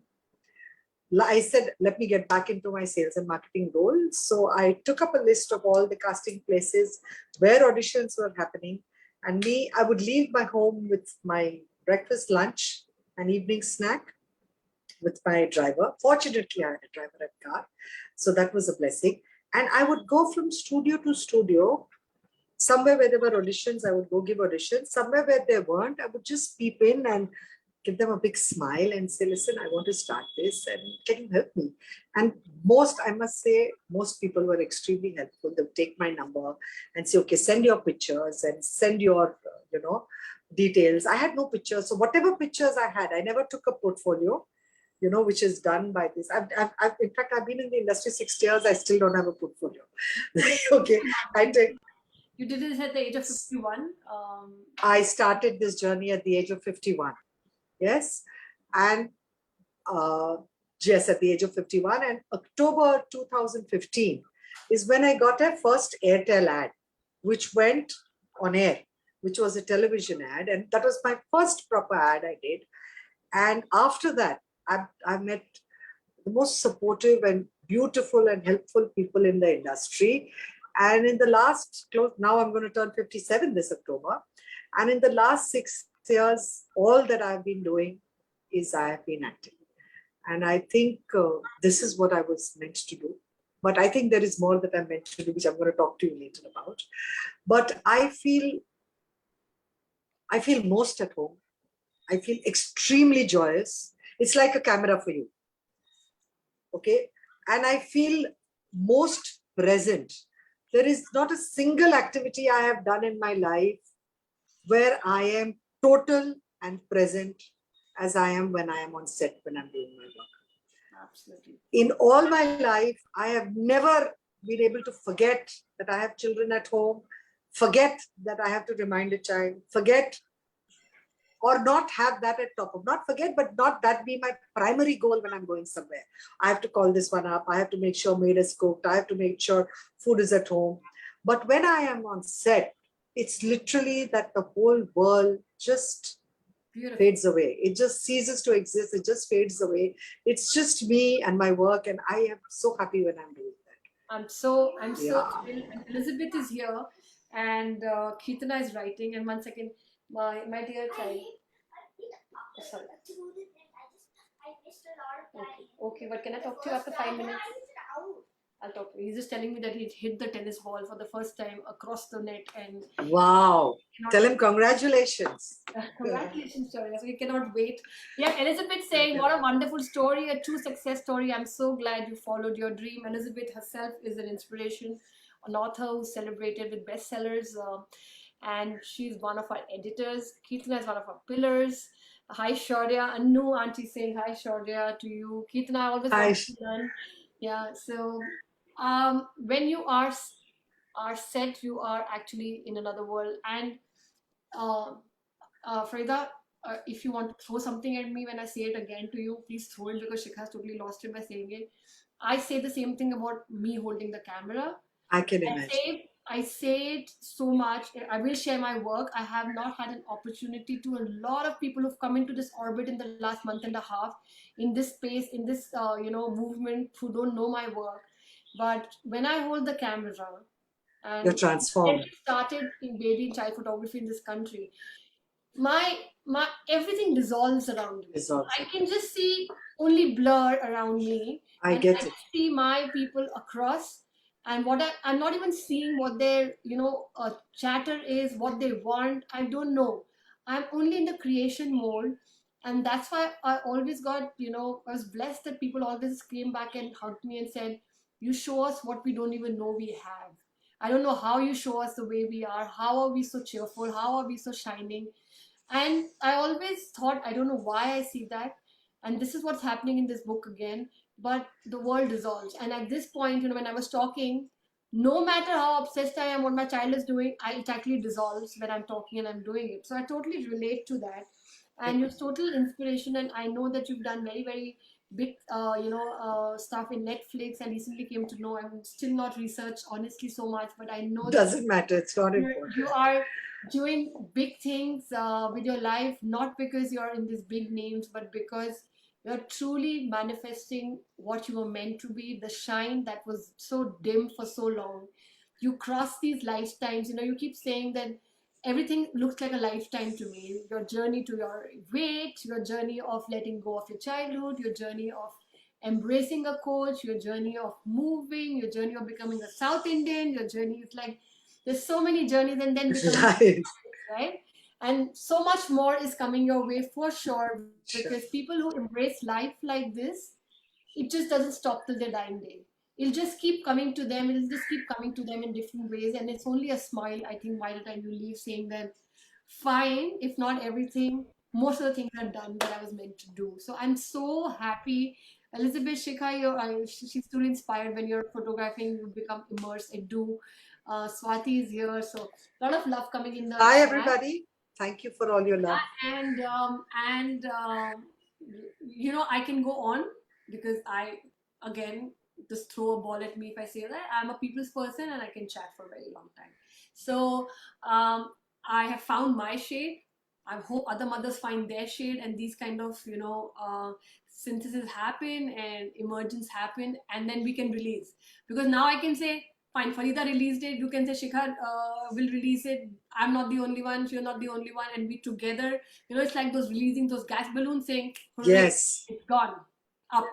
I said, let me get back into my sales and marketing role. So I took up a list of all the casting places where auditions were happening. And I would leave my home with my breakfast, lunch, and evening snack with my driver. Fortunately, I had a driver and car. So that was a blessing. And I would go from studio to studio. Somewhere where there were auditions, I would go give auditions. Somewhere where there weren't, I would just peep in and give them a big smile and say, listen, I want to start this and can you help me? And I must say, most people were extremely helpful. They would take my number and say, okay, send your pictures and send your, details. I had no pictures. So whatever pictures I had, I never took a portfolio, which is done by this. In fact, I've been in the industry 6 years. I still don't have a portfolio. Okay. You did this at the age of 51? I started this journey at the age of 51. Yes. And yes, at the age of 51. And October 2015 is when I got a first Airtel ad, which went on air, which was a television ad. And that was my first proper ad I did. And after that, I met the most supportive and beautiful and helpful people in the industry. And in the now I'm going to turn 57 this October. And in the last 6 years, all that I've been doing is I have been acting. And I think this is what I was meant to do. But I think there is more that I'm meant to do, which I'm going to talk to you later about. But I feel most at home. I feel extremely joyous. It's like a camera for you. Okay. And I feel most present. There is not a single activity I have done in my life where I am total and present as I am when I am on set, when I'm doing my work. Absolutely. In all my life, I have never been able to forget that I have children at home, forget that I have to remind a child, forget or not have that at top of, not forget, but not that be my primary goal when I'm going somewhere. I have to call this one up. I have to make sure maid is cooked. I have to make sure food is at home. But when I am on set, it's literally that the whole world just fades away. It just ceases to exist. It just fades away. It's just me and my work. And I am so happy when I'm doing that. I'm so thrilled. And Elizabeth is here and Keetana is writing. And 1 second, my dear child. Oh, sorry. Okay, but can I talk to you after 5 minutes? I'll talk to you. He's just telling me that he hit the tennis ball for the first time across the net. And wow. Tell him congratulations. Congratulations, Charlie. So we cannot wait. Yeah, Elizabeth saying, what a wonderful story, a true success story. I'm so glad you followed your dream. Elizabeth herself is an inspiration. an author who's celebrated with bestsellers, and she's one of our editors. Kirtana is one of our pillars. Hi Shaurya, Anu auntie saying hi Shaurya to you. Kirtana, I always I want to learn. Yeah, so when you are set, you are actually in another world. And uh, Farida, if you want to throw something at me when I say it again to you, please throw it, because Shikha has totally lost it by saying it. I say the same thing about me holding the camera. can I imagine. say I say it so much. I will share my work. I have not had an opportunity to a lot of people who've come into this orbit in the last month and a half, in this space, in this movement, who don't know my work. But when I hold the camera, You're and transformed. started in baby and child photography in this country, my everything dissolves around me. Dissolves. I can just see only blur around me, I and get I it. see my people across, and I'm not even seeing what their chatter is, what they want. I don't know. I'm only in the creation mode, and that's why I always got, I was blessed that people always came back and hugged me and said, "You show us what we don't even know we have." I don't know how you show us the way we are. How are we so cheerful? How are we so shining? And I always thought, I don't know why I see that. And this is what's happening in this book again. But the world dissolves. And at this point, when I was talking, no matter how obsessed I am what my child is doing, it actually dissolves when I'm talking and I'm doing it. So I totally relate to that. And you're total inspiration. And I know that you've done very, very big, stuff in Netflix. I recently came to know. I'm still not researched honestly so much, but I know that Doesn't matter. It's not you important. are doing big things with your life, not because you're in these big names, but because you're truly manifesting what you were meant to be, the shine that was so dim for so long. You cross these lifetimes. You keep saying that everything looks like a lifetime to me. Your journey to your weight, your journey of letting go of your childhood, your journey of embracing a coach, your journey of moving, your journey of becoming a South Indian, your journey is like, there's so many journeys, and then becoming Right. right, and so much more is coming your way for sure, Sure. because people who embrace life like this, it just doesn't stop till their dying day. It'll just keep coming to them. It'll just keep coming to them in different ways, and it's only a smile, I think, by the time you leave, saying that fine, if not everything, most of the things are done that I was meant to do. So I'm so happy. Elizabeth, Shikha, she's truly inspired. When you're photographing, you become immersed. I do. Swati is here, so a lot of love coming in the Hi, chat. everybody. Thank you for all your love. And I can go on, because I, again, just throw a ball at me if I say that. I'm a people's person and I can chat for a very long time. So um, I have found my shade. I hope other mothers find their shade, and these kind of synthesis happen and emergence happen, and then we can release. Because now I can say, fine, Farida released it. You can say Shikhar will release it. I'm not the only one. You're not the only one, and we together. It's like those releasing those gas balloons, saying, "Hooray, Yes. it's gone up.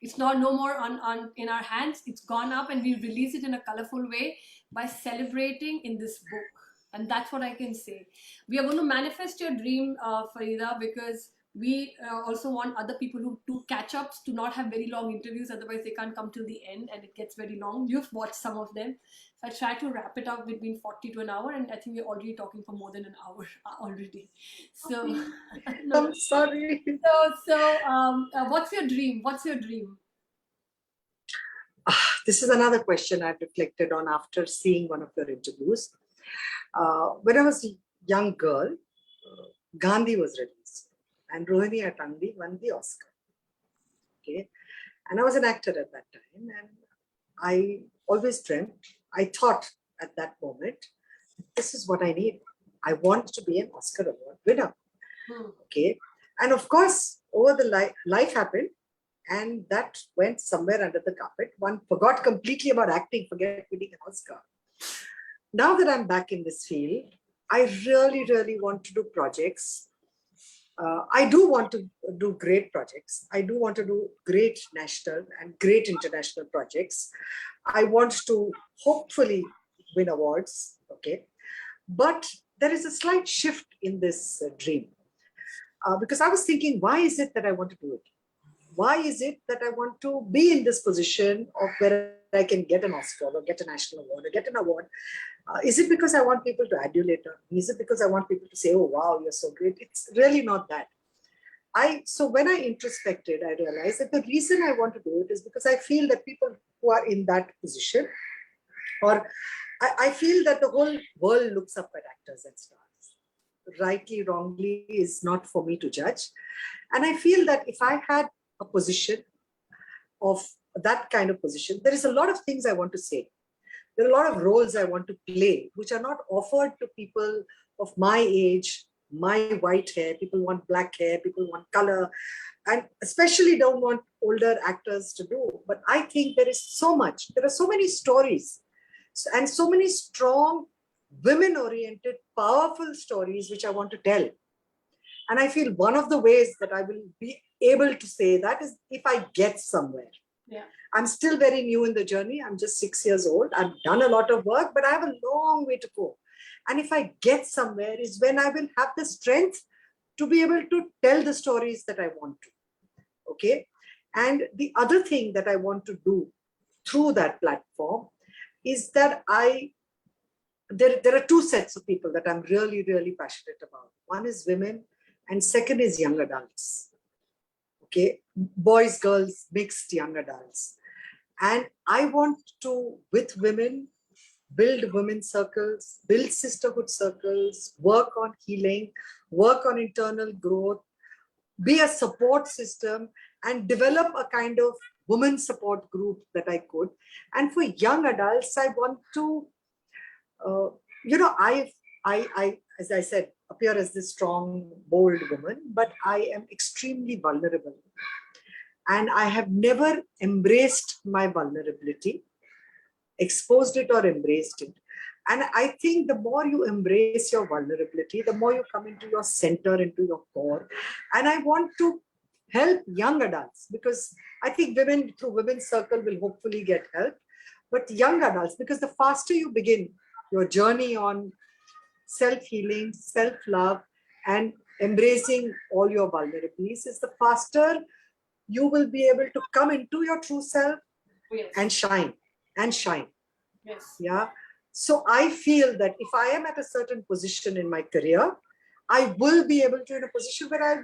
It's not no more on in our hands. It's gone up, and we release it in a colorful way by celebrating in this book." And that's what I can say. We are going to manifest your dream, Farida, because we also want other people who do catch ups to not have very long interviews. Otherwise, they can't come till the end, and it gets very long. You've watched some of them. So I try to wrap it up between 40 to an hour, and I think we're already talking for more than an hour already. So, no, I'm sorry. what's your dream? What's your dream? This is another question I've reflected on after seeing one of your interviews. When I was a young girl, Gandhi was released, and Rohini Atandi won the Oscar. Okay, and I was an actor at that time, and I always dreamt. I thought at that moment, this is what I need. I want to be an Oscar award winner. Okay, and of course, over the life happened, and that went somewhere under the carpet. One forgot completely about acting, forget winning an Oscar. Now that I'm back in this field, I really, really want to do projects. I do want to do great projects. I do want to do great national and great international projects. I want to hopefully win awards. Okay. But there is a slight shift in this dream. Because I was thinking, why is it that I want to do it? Why is it that I want to be in this position of where I can get an Oscar or get a national award or get an award? Is it because I want people to adulate me? Is it because I want people to say, oh, wow, you're so great? It's really not that. So when I introspected, I realized that the reason I want to do it is because I feel that people who are in that position, or I feel that the whole world looks up at actors and stars. Rightly, wrongly is not for me to judge. And I feel that if I had a position of that kind of position, there is a lot of things I want to say. There are a lot of roles I want to play, which are not offered to people of my age, my white hair. People want black hair, people want color, and especially don't want older actors to do. But I think there is so much, there are so many stories and so many strong, women-oriented, powerful stories which I want to tell. And I feel one of the ways that I will be able to say that is if I get somewhere. Yeah. I'm still very new in the journey. I'm just 6 years old. I've done a lot of work, but I have a long way to go. And if I get somewhere is when I will have the strength to be able to tell the stories that I want to. Okay. And the other thing that I want to do through that platform is that there are two sets of people that I'm really, really passionate about. One is women and second is young adults. Okay. Boys, girls, mixed young adults. And I want to, with women, build women's circles, build sisterhood circles, work on healing, work on internal growth, be a support system, and develop a kind of women support group that I could. And for young adults, I want to, I, as I said, appear as this strong, bold woman, but I am extremely vulnerable. And I have never embraced my vulnerability, exposed it or embraced it. And I think the more you embrace your vulnerability, the more you come into your center, into your core. And I want to help young adults because I think women through Women's Circle will hopefully get help. But young adults, because the faster you begin your journey on self-healing, self-love, and embracing all your vulnerabilities, is the faster you will be able to come into your true self and shine and shine. Yes. Yeah. So I feel that if I am at a certain position in my career, I will be able to in a position where I'll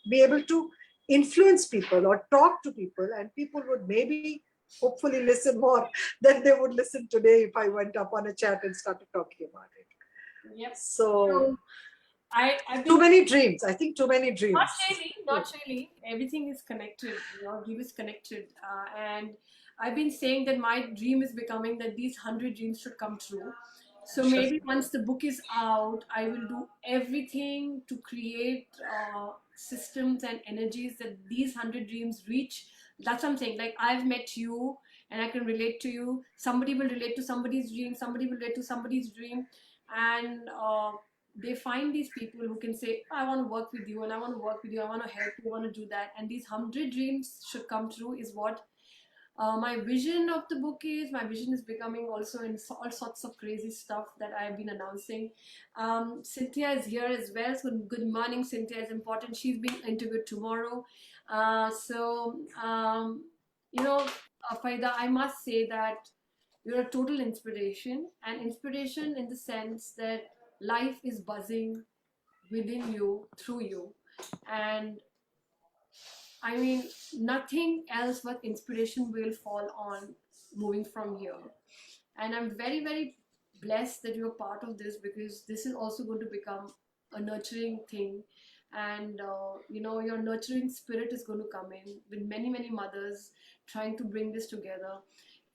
be able to influence people or talk to people, and people would maybe hopefully listen more than they would listen today if I went up on a chat and started talking about it. Yep. So I've too been many dreams. I think too many dreams. not really. Everything is connected. Dream is connected, and I've been saying that my dream is becoming that these 100 dreams should come true. So Sure. maybe once the book is out, I will do everything to create systems and energies that these 100 dreams reach. That's what I'm saying. Like I've met you and I can relate to you. Somebody will relate to somebody's dream. Somebody will relate to somebody's dream. And they find these people who can say, I want to work with you and I want to work with you. I want to help you. I want to do that. And these 100 dreams should come true is what my vision of the book is. My vision is becoming also in all sorts of crazy stuff that I have been announcing. Cynthia is here as well. So good morning, Cynthia is important. She's being interviewed tomorrow. Farida, I must say that you're a total inspiration, and inspiration in the sense that life is buzzing within you, through you. And I mean, nothing else but inspiration will fall on moving from here. And I'm very, very blessed that you're part of this because this is also going to become a nurturing thing. And, your nurturing spirit is going to come in with many, many mothers trying to bring this together.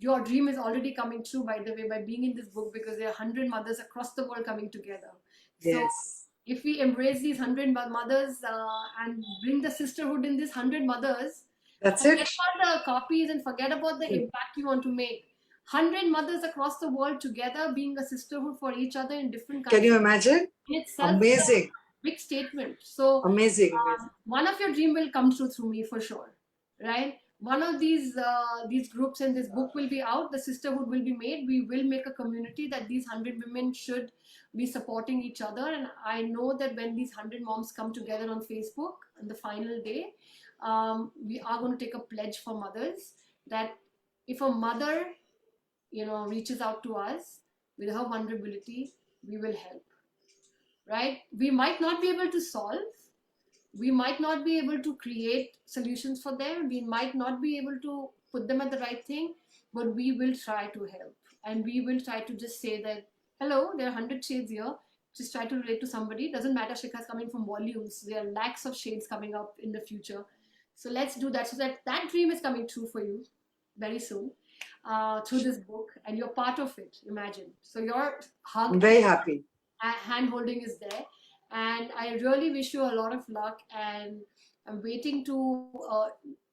Your dream is already coming true, by the way, by being in this book because there are 100 mothers across the world coming together. So Yes. if we embrace these 100 mothers and bring the sisterhood in these 100 mothers, That's forget it. about the copies and forget about the impact you want to make. 100 mothers across the world together being a sisterhood for each other in different countries. Can you imagine? In itself, Amazing. big statement. So Amazing. one of your dream will come true through me for sure, right? One of these groups and this book will be out. The sisterhood will be made. We will make a community that these 100 women should be supporting each other. And I know that when these 100 moms come together on Facebook on the final day, we are going to take a pledge for mothers that if a mother, reaches out to us with her vulnerability, we will help, right? We might not be able to solve, we might not be able to create solutions for them, we might not be able to put them at the right thing, but we will try to help. And we will try to just say that, hello, there are 100 shades here, just try to relate to somebody. Doesn't matter Shikha's coming from volumes, there are lakhs of shades coming up in the future. So let's do that, so that dream is coming true for you very soon, through this book, and you're part of it. Imagine, so your hug, I'm very happy. hand holding is there, and I really wish you a lot of luck. And I'm waiting to,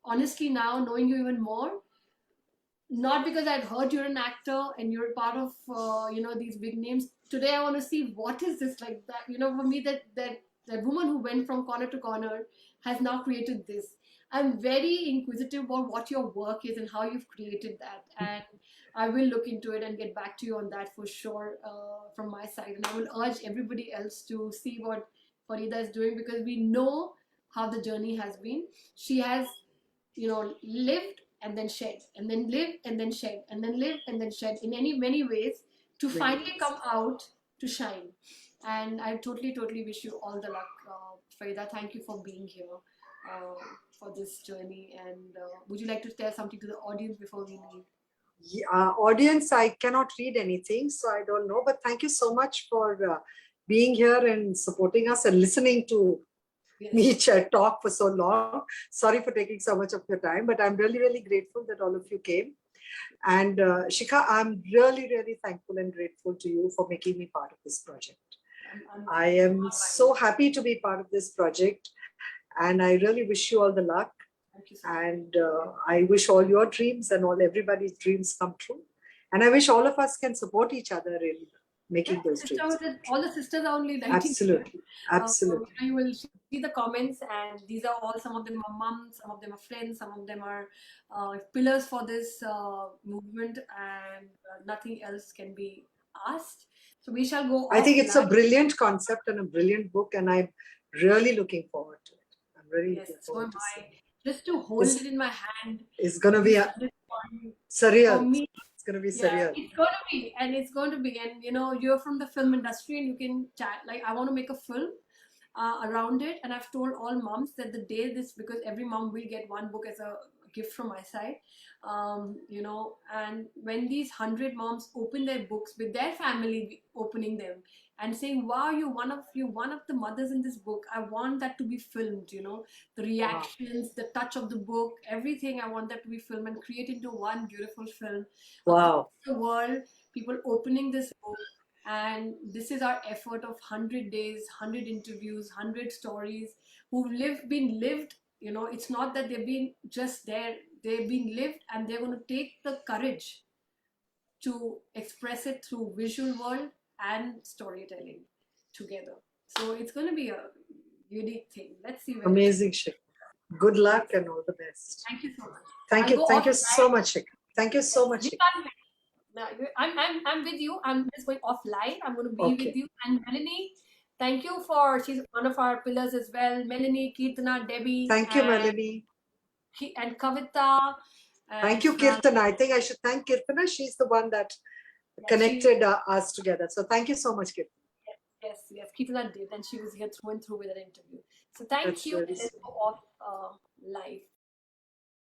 honestly, now knowing you even more, not because I've heard you're an actor and you're part of, these big names. Today I want to see what is this like that. For me, that woman who went from corner to corner has now created this. I'm very inquisitive about what your work is and how you've created that, and I will look into it and get back to you on that for sure, from my side. And I will urge everybody else to see what Farida is doing, because we know how the journey has been. She has, lived and then shed, and then live and then shed, and then live and then shed in many ways, to finally come out to shine. And I totally, totally wish you all the luck, Farida. Thank you for being here, for this journey. And would you like to tell something to the audience before we leave? Audience, I cannot read anything, so I don't know. But thank you so much for being here and supporting us and listening to me talk for so long. Sorry for taking so much of your time, but I'm really, really grateful that all of you came. And Shikha, I'm really, really thankful and grateful to you for making me part of this project. I am so happy to be part of this project, and I really wish you all the luck. And I wish all your dreams and everybody's dreams come true. And I wish all of us can support each other in making those dreams. All the sisters are only 19. Absolutely, absolutely. You will see the comments, and these are all, some of them are moms, some of them are friends, some of them are pillars for this movement, and nothing else can be asked. So we shall go. I think it's a brilliant concept and a brilliant book, and I'm really looking forward to it. I'm really looking forward to it. Just to hold it in my hand, it's going to be surreal. For me, it's going to be surreal. It's going to be, and you're from the film industry, and you can chat. Like, I want to make a film around it, and I've told all moms that the day this, because every mom will get one book as a gift from my side, and when these 100 moms open their books with their family opening them and saying, wow, you're one of the mothers in this book, I want that to be filmed. The reactions, the touch of the book, everything, I want that to be filmed and create into one beautiful film. Wow. The world, people opening this book. And this is our effort of 100 days, 100 interviews, 100 stories who've been lived. It's not that they've been just there, they've been lived, and they're going to take the courage to express it through visual world and storytelling together. So it's going to be a unique thing. Let's see. Amazing, Shikha. Good luck and all the best. Thank you so much. Thank you so much, Shikha. Thank you so much. I'm with you. I'm just going offline. I'm going to be with you. And Melanie, thank you she's one of our pillars as well. Melanie, Kirtana, Debbie. Thank you, Melanie. And Kavita. Thank you, Kirtana. I think I should thank Kirtana. She's the one that connected us together. So thank you so much, Kirtana. Yes. Kirtana did. And she was here through and through with an interview. So thank you. Let's go off live.